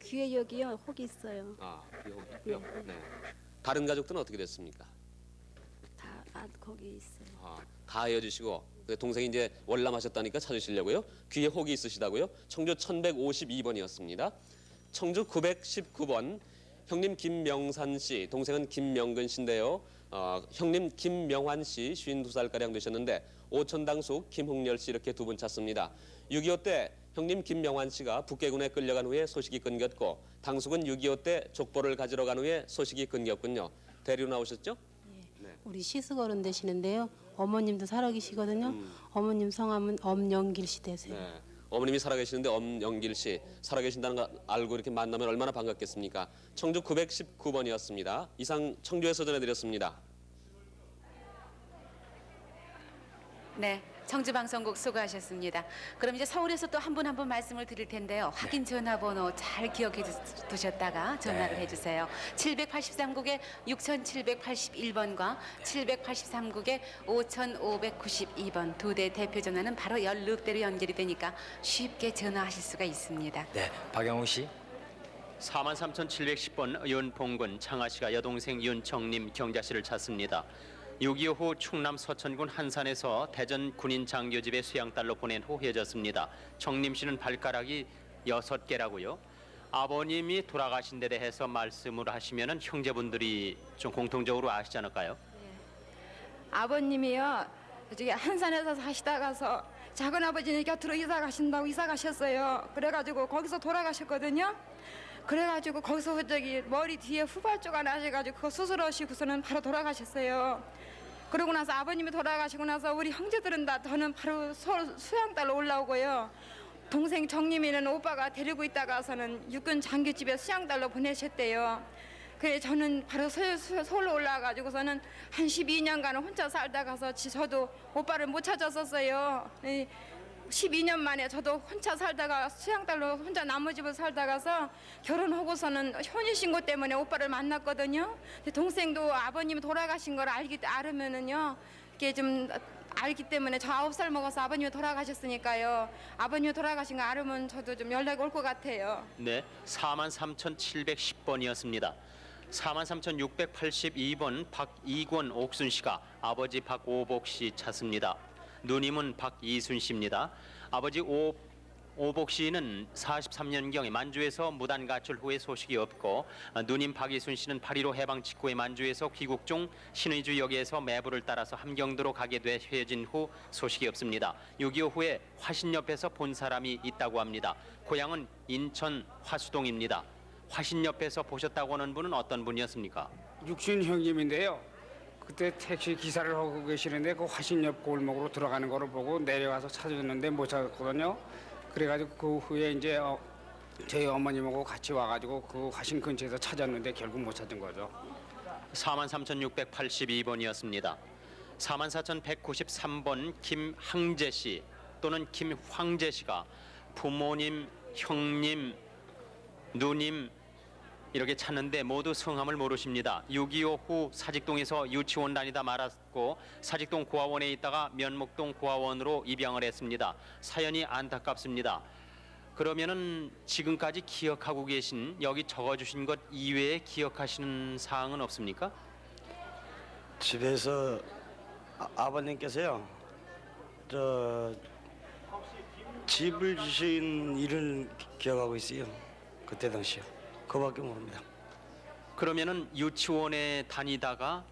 귀에 여기요 혹이 있어요. 아, 귀에 혹이 있고요. 네. 다른 가족들은 어떻게 됐습니까? 다 거기 있어요. 다 헤어지시고 동생이 이제 월남하셨다니까 찾으시려고요. 귀에 혹이 있으시다고요. 청주 1152번이었습니다. 청주 919번 형님 김명산 씨, 동생은 김명근 씨인데요. 형님 김명환 씨 52살가량 되셨는데 오천당숙 김흥렬 씨 이렇게 두 분 찾습니다. 6.25 때 형님 김명환 씨가 북계군에 끌려간 후에 소식이 끊겼고 당숙은 6.25 때 족보를 가지러 간 후에 소식이 끊겼군요. 대리로 나오셨죠? 우리 시숙어른 되시는데요. 어머님도 살아계시거든요. 어머님 성함은 엄영길 씨 되세요. 네. 어머님이 살아계시는데 엄영길 씨 살아계신다는 거 알고 이렇게 만나면 얼마나 반갑겠습니까? 청주 919번이었습니다. 이상 청주에서 전해드렸습니다. 네, 청주방송국 수고하셨습니다. 그럼 이제 서울에서 또 한 분 한 분 말씀을 드릴 텐데요. 확인 전화번호 잘 기억해 두셨다가 전화를 해주세요. 783국에 6781번과 783국에 5592번 두 대 대표 전화는 바로 연락대로 연결이 되니까 쉽게 전화하실 수가 있습니다. 네, 박영웅 씨. 43,710번 윤봉근 창하씨가 여동생 윤정님 경자씨를 찾습니다. 6.25 후 충남 서천군 한산에서 대전 군인 장교집에 수양딸로 보낸 후 헤어졌습니다. 정림 씨는 발가락이 6개라고요. 아버님이 돌아가신 데 대해서 말씀을 하시면은 형제분들이 좀 공통적으로 아시지 않을까요? 아버님이요. 저기 한산에서 사시다가서 작은 아버지는 곁으로 이사 가신다고 이사 가셨어요. 그래가지고 거기서 돌아가셨거든요. 그래가지고 거기서 저기 머리 뒤에 후발조가 나셔가지고 그거 수술하시고서는 바로 돌아가셨어요. 그러고 나서 아버님이 돌아가시고 나서 우리 형제들은 다 저는 바로 서울 수양딸로 올라오고요. 동생 정림이는 오빠가 데리고 있다가서는 육군 장교집에 수양딸로 보내셨대요. 그래 저는 바로 서울로 올라와가지고서는 한 12년간은 혼자 살다가서 저도 오빠를 못 찾았었어요. 12년 만에 저도 혼자 살다가 수양딸로 혼자 나무집을 살다가서 결혼하고서는 혼인신고 때문에 오빠를 만났거든요. 근데 동생도 아버님이 돌아가신 걸 알으면은요, 이게 좀 알기 때문에 저 9살 먹어서 아버님이 돌아가셨으니까요. 아버님이 돌아가신 거 알으면 저도 좀 연락이 올 것 같아요. 네, 43,710번이었습니다. 43,682번 박이권 옥순 씨가 아버지 박오복 씨 찾습니다. 누님은 박이순 씨입니다. 아버지 오복 씨는 43년경에 만주에서 무단 가출 후에 소식이 없고 누님 박이순 씨는 8.15 해방 직후에 만주에서 귀국 중 신의주역에서 매부를 따라서 함경도로 가게 돼 헤어진 후 소식이 없습니다. 6.25 후에 화신 옆에서 본 사람이 있다고 합니다. 고향은 인천 화수동입니다. 화신 옆에서 보셨다고 하는 분은 어떤 분이었습니까? 육신 형님인데요. 그때 택시 기사를 하고 계시는데 그 화신옆 골목으로 들어가는 거를 보고 내려가서 찾았는데 못 찾았거든요. 그래가지고 그 후에 이제 저희 어머님하고 같이 와가지고 그 화신 근처에서 찾았는데 결국 못 찾은 거죠. 43,682번이었습니다. 44,193번 김항재 씨 또는 김황재 씨가 부모님, 형님, 누님 이렇게 찾는데 모두 성함을 모르십니다. 6.25 후 사직동에서 유치원 다니다 말았고 사직동 고아원에 있다가 면목동 고아원으로 입양을 했습니다. 사연이 안타깝습니다. 그러면은 지금까지 기억하고 계신 여기 적어주신 것 이외에 기억하시는 사항은 없습니까? 집에서 아버님께서요, 집을 주신 일을 기억하고 있어요. 그때 당시요. 그밖에 모릅니다. 그러면은 유치원에 다니다가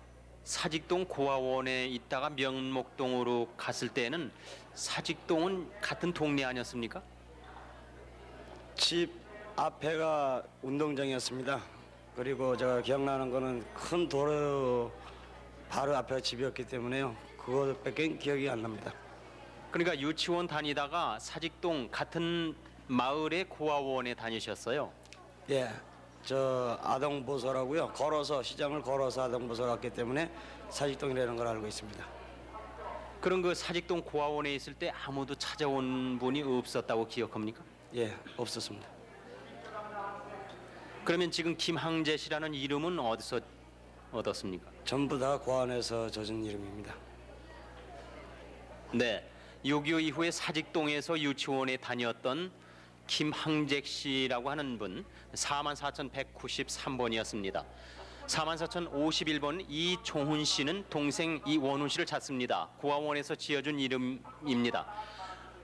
사직동 고아원에 있다가 면목동으로 갔을 때는 사직동은 같은 동네 아니었습니까? 집 앞에가 운동장이었습니다. 그리고 제가 기억나는 거는 큰 도로 바로 앞에 집이었기 때문에요. 그것밖에 기억이 안 납니다. 그러니까 유치원 다니다가 사직동 같은 마을의 고아원에 다니셨어요? 예, 저 아동보서라고요. 걸어서 시장을 걸어서 아동보서 갔기 때문에 사직동이라는 걸 알고 있습니다. 그럼 그 사직동 고아원에 있을 때 아무도 찾아온 분이 없었다고 기억합니까? 예, 없었습니다. 그러면 지금 김항재 씨라는 이름은 어디서 얻었습니까? 전부 다 고아원에서 젖은 이름입니다. 네, 6.25 이후에 사직동에서 유치원에 다녔던 김항재 씨라고 하는 분 44,193번이었습니다. 44,051번 이종훈 씨는 동생 이원훈 씨를 찾습니다. 고아원에서 지어준 이름입니다.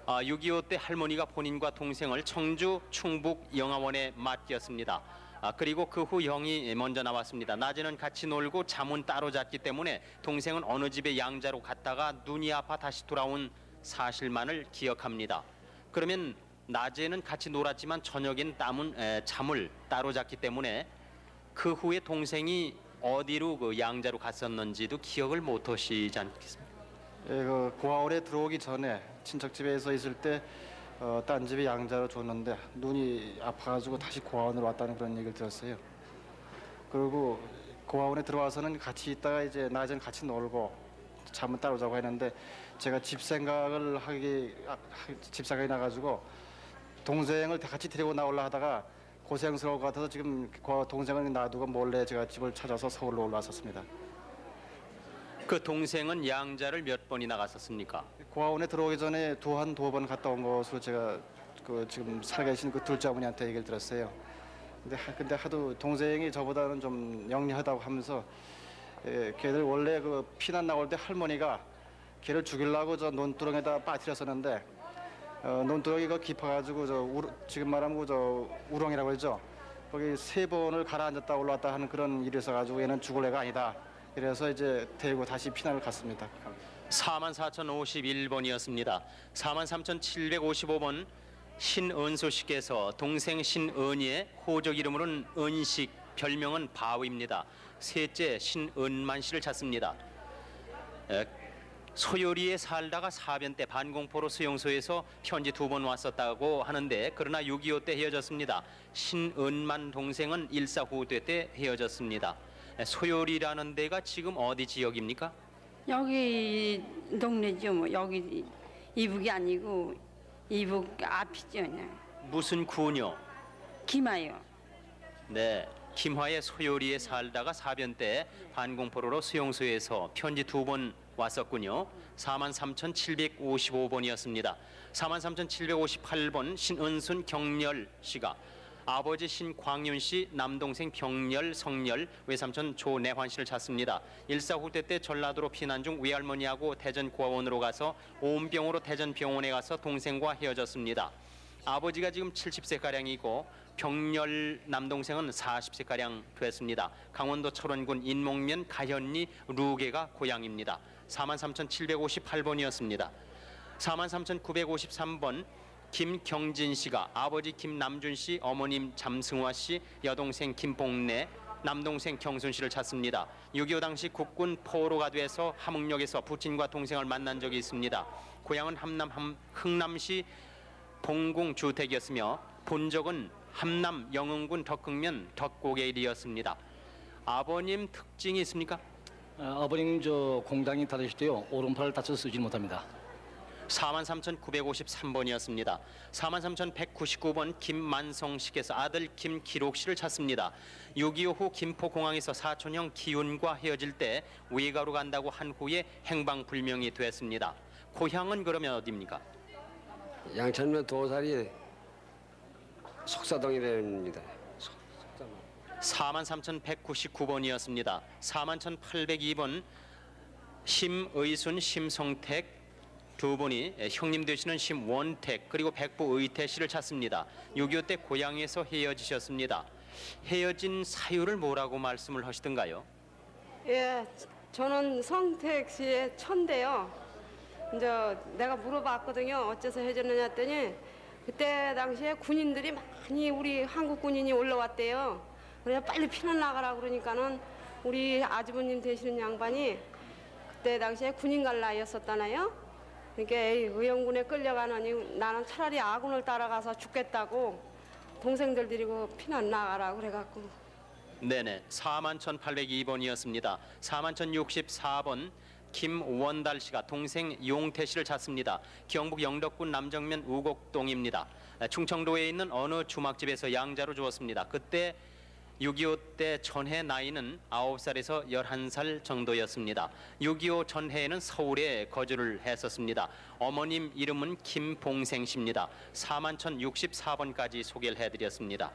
6.25 때 할머니가 본인과 동생을 청주 충북 영화원에 맡겼습니다. 그리고 그 후 형이 먼저 나왔습니다. 낮에는 같이 놀고 잠은 따로 잤기 때문에 동생은 어느 집에 양자로 갔다가 눈이 아파 다시 돌아온 사실만을 기억합니다. 그러면 낮에는 같이 놀았지만 저녁엔 잠을 따로 잤기 때문에 그 후에 동생이 어디로 그 양자로 갔었는지도 기억을 못 하시지 않겠습니까? 예, 그 고아원에 들어오기 전에 친척 집에서 있을 때 딴 집에 양자로 줬는데 눈이 아파가지고 다시 고아원으로 왔다는 그런 얘기를 들었어요. 그리고 고아원에 들어와서는 같이 있다가 이제 낮엔 같이 놀고 잠은 따로 자고 했는데 제가 집 생각이 나가지고 동생을 같이 데리고 나오려 하다가 고생스러울 것 같아서 지금 동생을 놔두고 몰래 제가 집을 찾아서 서울로 올라왔었습니다. 그 동생은 양자를 몇 번이나 갔었습니까? 고아원에 들어오기 전에 두 번 갔다 온 것으로 제가 지금 살아 계신 그 둘째 어머니한테 얘기를 들었어요. 근데 하도 동생이 저보다는 좀 영리하다고 하면서 걔들 원래 그 피난 나올 때 할머니가 걔를 죽이려고 저 논두렁에다 빠뜨렸었는데 논두렁이가 깊어가지고 지금 말하면 우렁이라고 그러죠. 거기 3번을 가라앉았다 올라왔다 하는 그런 일이 있어가지고 얘는 죽을 애가 아니다. 그래서 이제 데리고 다시 피난을 갔습니다. 44,051번이었습니다. 43,755번 신은수 씨께서 동생 신은이의 호적 이름으로는 은식, 별명은 바위입니다. 셋째 신은만 씨를 찾습니다. 소요리에 살다가 사변 때 반공포로 수용소에서 편지 2번 왔었다고 하는데 그러나 6.25 때 헤어졌습니다. 신은만 동생은 일사후퇴 때 헤어졌습니다. 소요리라는 데가 지금 어디 지역입니까? 여기 동네죠. 뭐 여기 이북이 아니고 이북 앞이죠. 그냥. 무슨 구요? 김하요. 네, 김화의 소요리에 살다가 사변 때 반공포로로 수용소에서 편지 2번 왔었군요. 43,755번이었습니다. 43,758번 신은순 경렬 씨가 아버지 신광윤 씨, 남동생 병렬, 성렬, 외삼촌 조내환 씨를 찾습니다. 일사후퇴 때 전라도로 피난 중 외할머니하고 대전 고아원으로 가서 오음병으로 대전 병원에 가서 동생과 헤어졌습니다. 아버지가 지금 70세가량이고 병렬 남동생은 40세가량 됐습니다. 강원도 철원군 인목면 가현리 루게가 고향입니다. 43,758번이었습니다. 43,953번 김경진 씨가 아버지 김남준 씨, 어머님 잠승화 씨, 여동생 김봉래, 남동생 경순 씨를 찾습니다. 6.25 당시 국군 포로가 돼서 함흥역에서 부친과 동생을 만난 적이 있습니다. 고향은 흥남시 봉궁 주택이었으며 본적은 함남 영흥군 덕흥면 덕고개일이었습니다. 아버님 특징이 있습니까? 아버님 공장이 다르실 때요 오른팔을 다쳐서 쓰지 못합니다. 43,953번이었습니다. 43,199번 김만성 씨께서 아들 김기록 씨를 찾습니다. 6.25 후 김포공항에서 사촌형 기훈과 헤어질 때 외가로 간다고 한 후에 행방불명이 됐습니다. 고향은 그러면 어디입니까? 양천면 도사리 속사동이랍니다. 43,199번이었습니다. 41,802번 심의순, 심성택 두 분이 형님 되시는 심원택 그리고 백부 의태 씨를 찾습니다. 6.25 때 고향에서 헤어지셨습니다. 헤어진 사유를 뭐라고 말씀을 하시던가요? 예, 저는 성택 씨의 처인데요. 이제 내가 물어봤거든요. 어째서 헤어졌느냐 했더니 그때 당시에 군인들이 많이 우리 한국 군인이 올라왔대요. 그래서 빨리 피난 나가라 그러니까는 우리 아주버님 되시는 양반이 그때 당시에 군인 갈 나이였었잖아요. 그러니까 의용군에 끌려가느니 나는 차라리 아군을 따라가서 죽겠다고 동생들 데리고 피난 나가라 그래갖고. 네네, 41,802번이었습니다. 41,064번 김원달 씨가 동생 용태 씨를 찾습니다. 경북 영덕군 남정면 우곡동입니다. 충청도에 있는 어느 주막집에서 양자로 주었습니다. 그때 6.25 때 전해 나이는 9살에서 11살 정도였습니다. 6.25 전해에는 서울에 거주를 했었습니다. 어머님 이름은 김봉생 씨입니다. 41,064번까지 소개를 해드렸습니다.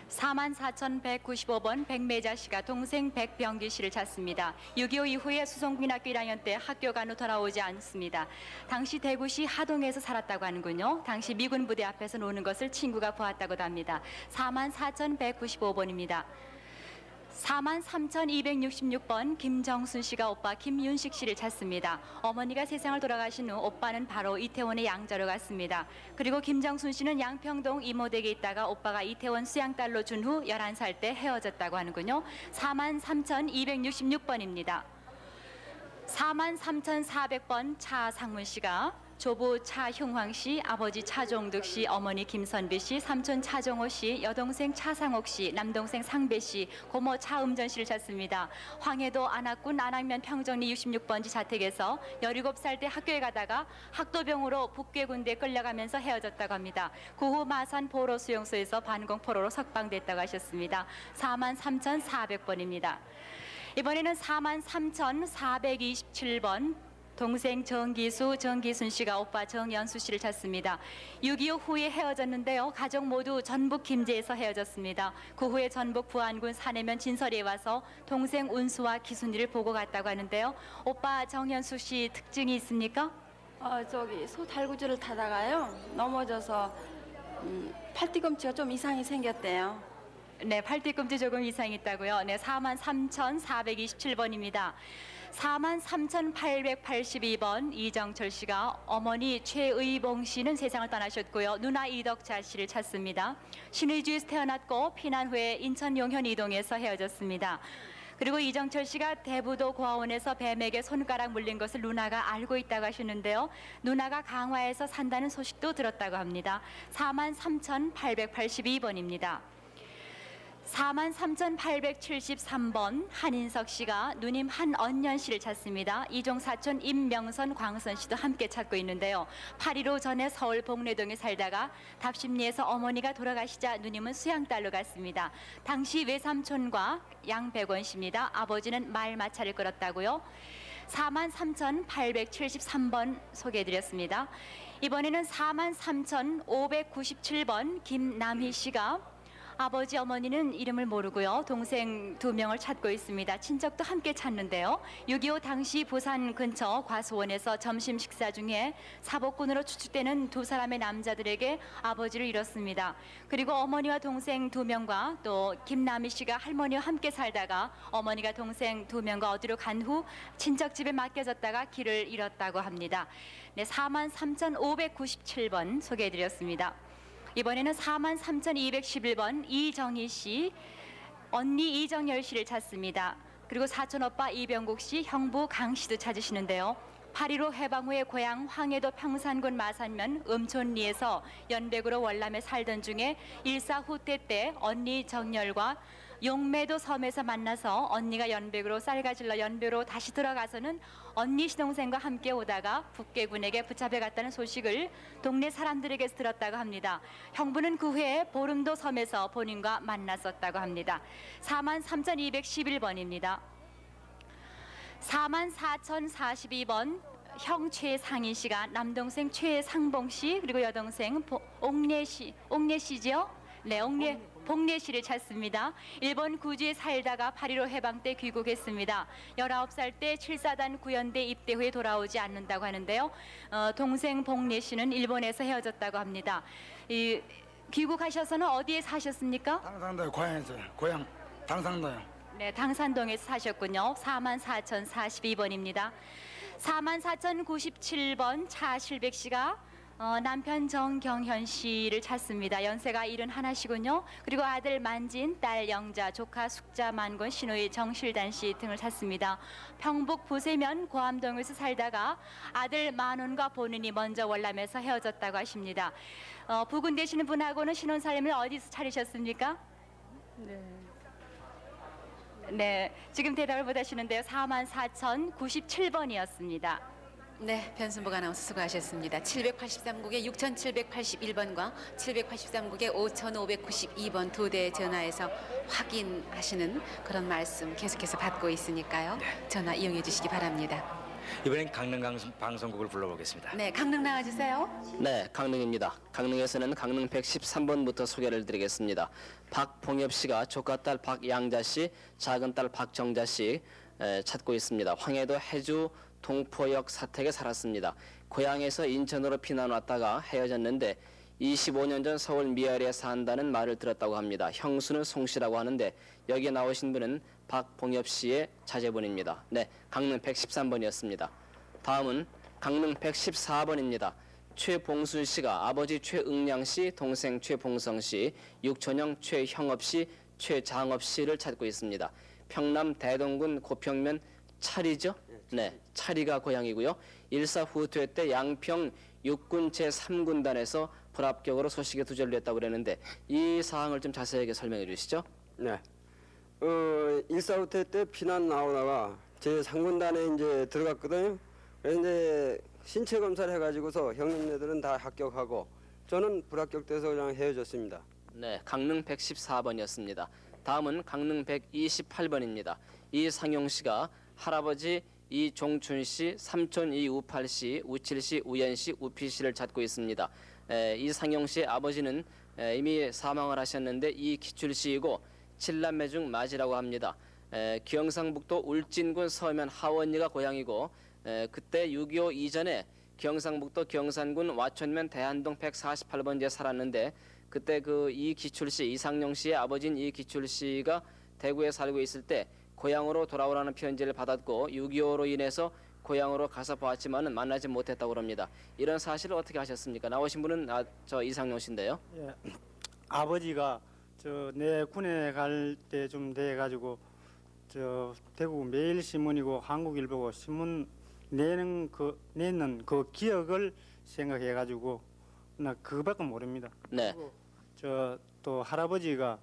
44,195번 백매자 씨가 동생 백병기 씨를 찾습니다. 6.25 이후에 수성국민학교 1학년 때 학교 간 후 돌아오지 않습니다. 당시 대구시 하동에서 살았다고 하는군요. 당시 미군 부대 앞에서 노는 것을 친구가 보았다고 합니다. 44,195번입니다. 43,266번 김정순 씨가 오빠 김윤식 씨를 찾습니다. 어머니가 세상을 돌아가신 후 오빠는 바로 이태원의 양자로 갔습니다. 그리고 김정순 씨는 양평동 이모댁에 있다가 오빠가 이태원 수양딸로 준 후 11살 때 헤어졌다고 하는군요. 43,266번입니다. 43,400번 차상문 씨가 조부 차흉황 씨, 아버지 차종득 씨, 어머니 김선비 씨, 삼촌 차종호 씨, 여동생 차상옥 씨, 남동생 상배 씨, 고모 차음전 씨를 찾습니다. 황해도 안악군 안악면 평정리 66번지 자택에서 17살 때 학교에 가다가 학도병으로 북괴군대에 끌려가면서 헤어졌다고 합니다. 그 후 마산 포로 수용소에서 반공 포로로 석방됐다고 하셨습니다. 43,400번입니다. 이번에는 43,427번 동생 정기순 씨가 오빠 정연수 씨를 찾습니다. 6.25 후에 헤어졌는데요. 가족 모두 전북 김제에서 헤어졌습니다. 그 후에 전북 부안군 사내면 진설이에 와서 동생 운수와 기순이를 보고 갔다고 하는데요. 오빠 정연수 씨 특징이 있습니까? 저기 소 달구지를 타다가요 넘어져서 팔뒤꿈치가 좀 이상이 생겼대요. 네, 팔뒤꿈치 조금 이상이 있다고요. 네, 43,427번입니다. 43,882번 이정철 씨가 어머니 최의봉 씨는 세상을 떠나셨고요. 누나 이덕자 씨를 찾습니다. 신의주에서 태어났고 피난 후에 인천 용현 이동해서 헤어졌습니다. 그리고 이정철 씨가 대부도 고아원에서 뱀에게 손가락 물린 것을 누나가 알고 있다고 하시는데요. 누나가 강화에서 산다는 소식도 들었다고 합니다. 43,882번입니다. 43,873번 한인석 씨가 누님 한언년 씨를 찾습니다. 이종 사촌 임명선 광선 씨도 함께 찾고 있는데요. 8.15 전에 서울 복례동에 살다가 답심리에서 어머니가 돌아가시자 누님은 수양딸로 갔습니다. 당시 외삼촌과 양백원 씨입니다. 아버지는 말마차를 끌었다고요. 43,873번 소개해드렸습니다. 이번에는 43,597번 김남희 씨가 아버지 어머니는 이름을 모르고요. 동생 2명을 찾고 있습니다. 친척도 함께 찾는데요. 6.25 당시 부산 근처 과수원에서 점심 식사 중에 사복군으로 추측되는 2사람의 남자들에게 아버지를 잃었습니다. 그리고 어머니와 동생 2명과 또 김남희 씨가 할머니와 함께 살다가 어머니가 동생 2명과 어디로 간 후 친척집에 맡겨졌다가 길을 잃었다고 합니다. 네, 43,597번 소개해드렸습니다. 이번에는 43,211번 이정희 씨, 언니 이정열 씨를 찾습니다. 그리고 사촌 오빠 이병국 씨, 형부 강 씨도 찾으시는데요. 8.15 해방 후에 고향 황해도 평산군 마산면 음촌리에서 연백으로 월남에 살던 중에 일사 후퇴 때 언니 정열과 용매도 섬에서 만나서 언니가 연백으로 쌀가질러 연배로 다시 들어가서는 언니 시동생과 함께 오다가 북괴군에게 붙잡혀갔다는 소식을 동네 사람들에게서 들었다고 합니다. 형부는 그 후에 보름도 섬에서 본인과 만났었다고 합니다. 43,211번입니다. 44,042번 형 최상인 씨가 남동생 최상봉 씨 그리고 여동생 옥례 씨지요? 네, 복례 씨를 찾습니다. 일본 구주에 살다가 8.15 해방 때 귀국했습니다. 19살 때 7사단 구연대 입대 후에 돌아오지 않는다고 하는데요. 동생 복례 씨는 일본에서 헤어졌다고 합니다. 귀국하셔서는 어디에 사셨습니까? 당산도요. 고향 당산도요. 네, 당산동에서 사셨군요. 44,042번입니다. 44,097번 차실백 씨가 남편 정경현 씨를 찾습니다. 연세가 71시군요. 그리고 아들 만진, 딸 영자, 조카 숙자 만곤, 시누이 정실단 씨 등을 찾습니다. 평북 부세면 고암동에서 살다가 아들 만원과 본인이 먼저 월남에서 헤어졌다고 하십니다. 부군 되시는 분하고는 신혼살림을 어디서 차리셨습니까? 네, 지금 대답을 못 하시는데요. 44,097번이었습니다. 네, 변순복 아나운서 수고하셨습니다. 783국에 6,781번과 783국에 5,592번 두 대 전화해서 확인하시는 그런 말씀 계속해서 받고 있으니까요. 전화 이용해 주시기 바랍니다. 이번엔 강릉 방송국을 불러보겠습니다. 네, 강릉 나와주세요. 네, 강릉입니다. 강릉에서는 강릉 113번부터 소개를 드리겠습니다. 박봉엽 씨가 조카딸 박양자 씨, 작은 딸 박정자 씨 찾고 있습니다. 황해도 해주 동포역 사택에 살았습니다. 고향에서 인천으로 피난 왔다가 헤어졌는데 25년 전 서울 미아리에 산다는 말을 들었다고 합니다. 형수는 송 씨라고 하는데 여기에 나오신 분은 박봉엽 씨의 자제분입니다. 네, 강릉 113번이었습니다. 다음은 강릉 114번입니다. 최봉순 씨가 아버지 최응량 씨, 동생 최봉성 씨, 육촌형 최형업 씨, 최장업 씨를 찾고 있습니다. 평남 대동군 고평면 차리죠? 네, 차리가 고향이고요. 일사후퇴 때 양평 육군 제3군단에서 불합격으로 소식에 두절됐다고 그랬는데 이 사항을 좀 자세하게 설명해 주시죠. 네. 일사후퇴 때 피난 나오다가 제 상군단에 이제 들어갔거든요. 그래서 이제 신체 검사를 해가지고서 형님네들은 다 합격하고 저는 불합격돼서 그냥 헤어졌습니다. 네, 강릉 114번이었습니다. 다음은 강릉 128번입니다. 이상용 씨가 할아버지 이종춘 씨, 삼촌 이우팔 씨, 우칠 씨, 우연 씨, 우피 씨를 찾고 있습니다. 이상용 씨의 아버지는 이미 사망을 하셨는데 이기출 씨이고 7남매 중 맞이라고 합니다. 경상북도 울진군 서면 하원리가 고향이고 그때 6.25 이전에 경상북도 경산군 와촌면 대한동 148번지에 살았는데 그때 그 이기출 씨, 이상용 씨의 아버지인 이기출 씨가 대구에 살고 있을 때 고향으로 돌아오라는 편지를 받았고 6.25로 인해서 고향으로 가서 보았지만은 만나지 못했다고 합니다. 이런 사실을 어떻게 하셨습니까? 나오신 분은 저 이상용 씨인데요. 예, 아버지가 내 군에 갈 때 좀 돼 가지고 대구 매일신문이고 한국일보고 신문 내는 그 기억을 생각해 가지고 나 그거밖에 모릅니다. 네. 또 할아버지가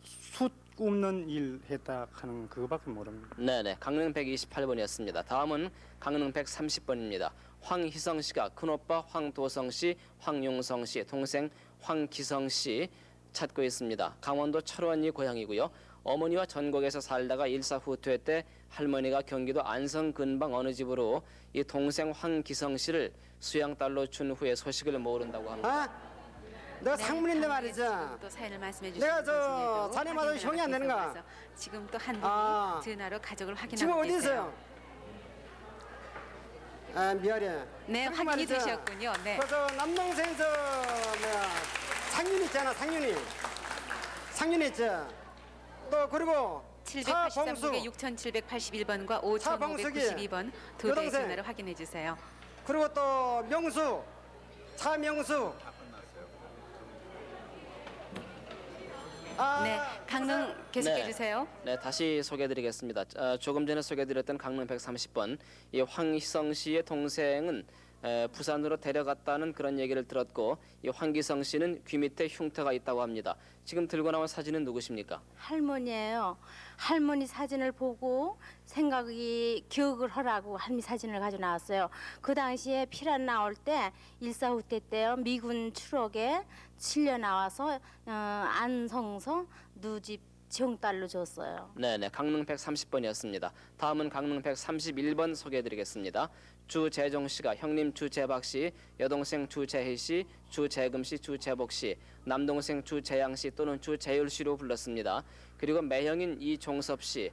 숯 굽는 일 했다 하는 그거밖에 모릅니다. 네네, 강릉 128번이었습니다. 다음은 강릉 130번입니다. 황희성 씨가 큰오빠 황도성 씨, 황용성 씨, 동생 황기성 씨 찾고 있습니다. 강원도 철원이 고향이고요. 어머니와 전국에서 살다가 일사후퇴 때 할머니가 경기도 안성 근방 어느 집으로 이 동생 황기성 씨를 수양딸로 준 후에 소식을 모른다고 합니다. 내가 상문인데 말이죠. 또 사연을 말씀해 내가 주시면 자네마다 형이 안 되는가? 지금 또 한 분이 전화로 가족을 확인하고 지금 어디 계세요. 있어요? 미아래. 네, 확인이 되셨군요. 네. 그래서 남동생 상윤이 있잖아, 상윤이 있죠. 또 그리고 783국에 6781번과 5592번 두 대의 전화를 확인해 주세요. 그리고 또 명수, 차명수. 네, 강릉 계속해 주세요. 네, 다시 소개해드리겠습니다. 조금 전에 소개해드렸던 강릉 130번 이 황희성 씨의 동생은 부산으로 데려갔다는 그런 얘기를 들었고 이 황기성 씨는 귀 밑에 흉터가 있다고 합니다. 지금 들고 나온 사진은 누구십니까? 할머니예요. 할머니 사진을 보고 기억을 하라고 할머니 사진을 가져 나왔어요. 그 당시에 피란 나올 때 일사후퇴 때요. 미군 추록에 실려 나와서 안성서 누집 지홍딸로 줬어요. 네네, 강릉 130번이었습니다. 다음은 강릉 131번 소개해드리겠습니다. 주재종 씨가 형님 주재박 씨, 여동생 주재희 씨, 주재금 씨, 주재복 씨, 남동생 주재양 씨 또는 주재율 씨로 불렀습니다. 그리고 매형인 이종섭 씨,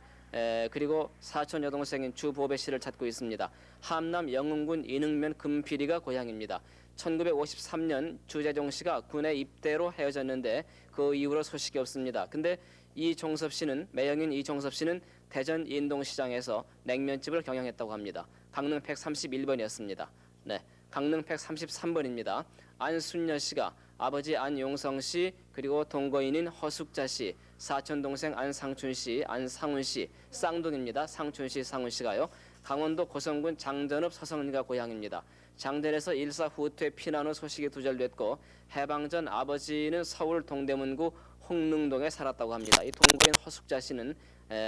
그리고 사촌 여동생인 주보배 씨를 찾고 있습니다. 함남 영흥군 인흥면 금피리가 고향입니다. 1953년 주재종 씨가 군에 입대로 헤어졌는데 그 이후로 소식이 없습니다. 근데 이종섭 씨는 매형인 이종섭 씨는 대전 인동시장에서 냉면집을 경영했다고 합니다. 강릉 131번이었습니다. 네, 강릉 133번입니다. 안순여 씨가 아버지 안용성 씨 그리고 동거인인 허숙자 씨, 사촌 동생 안상춘 씨, 안상훈 씨, 쌍둥입니다. 상춘 씨, 상훈 씨가요. 강원도 고성군 장전읍 서성리가 고향입니다. 장전에서 일사후퇴 피난 후 소식이 두절됐고 해방 전 아버지는 서울 동대문구 홍릉동에 살았다고 합니다. 이 동거인 허숙자 씨는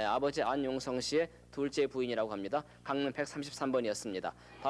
아버지 안용성 씨의 둘째 부인이라고 합니다. 강릉 133번이었습니다.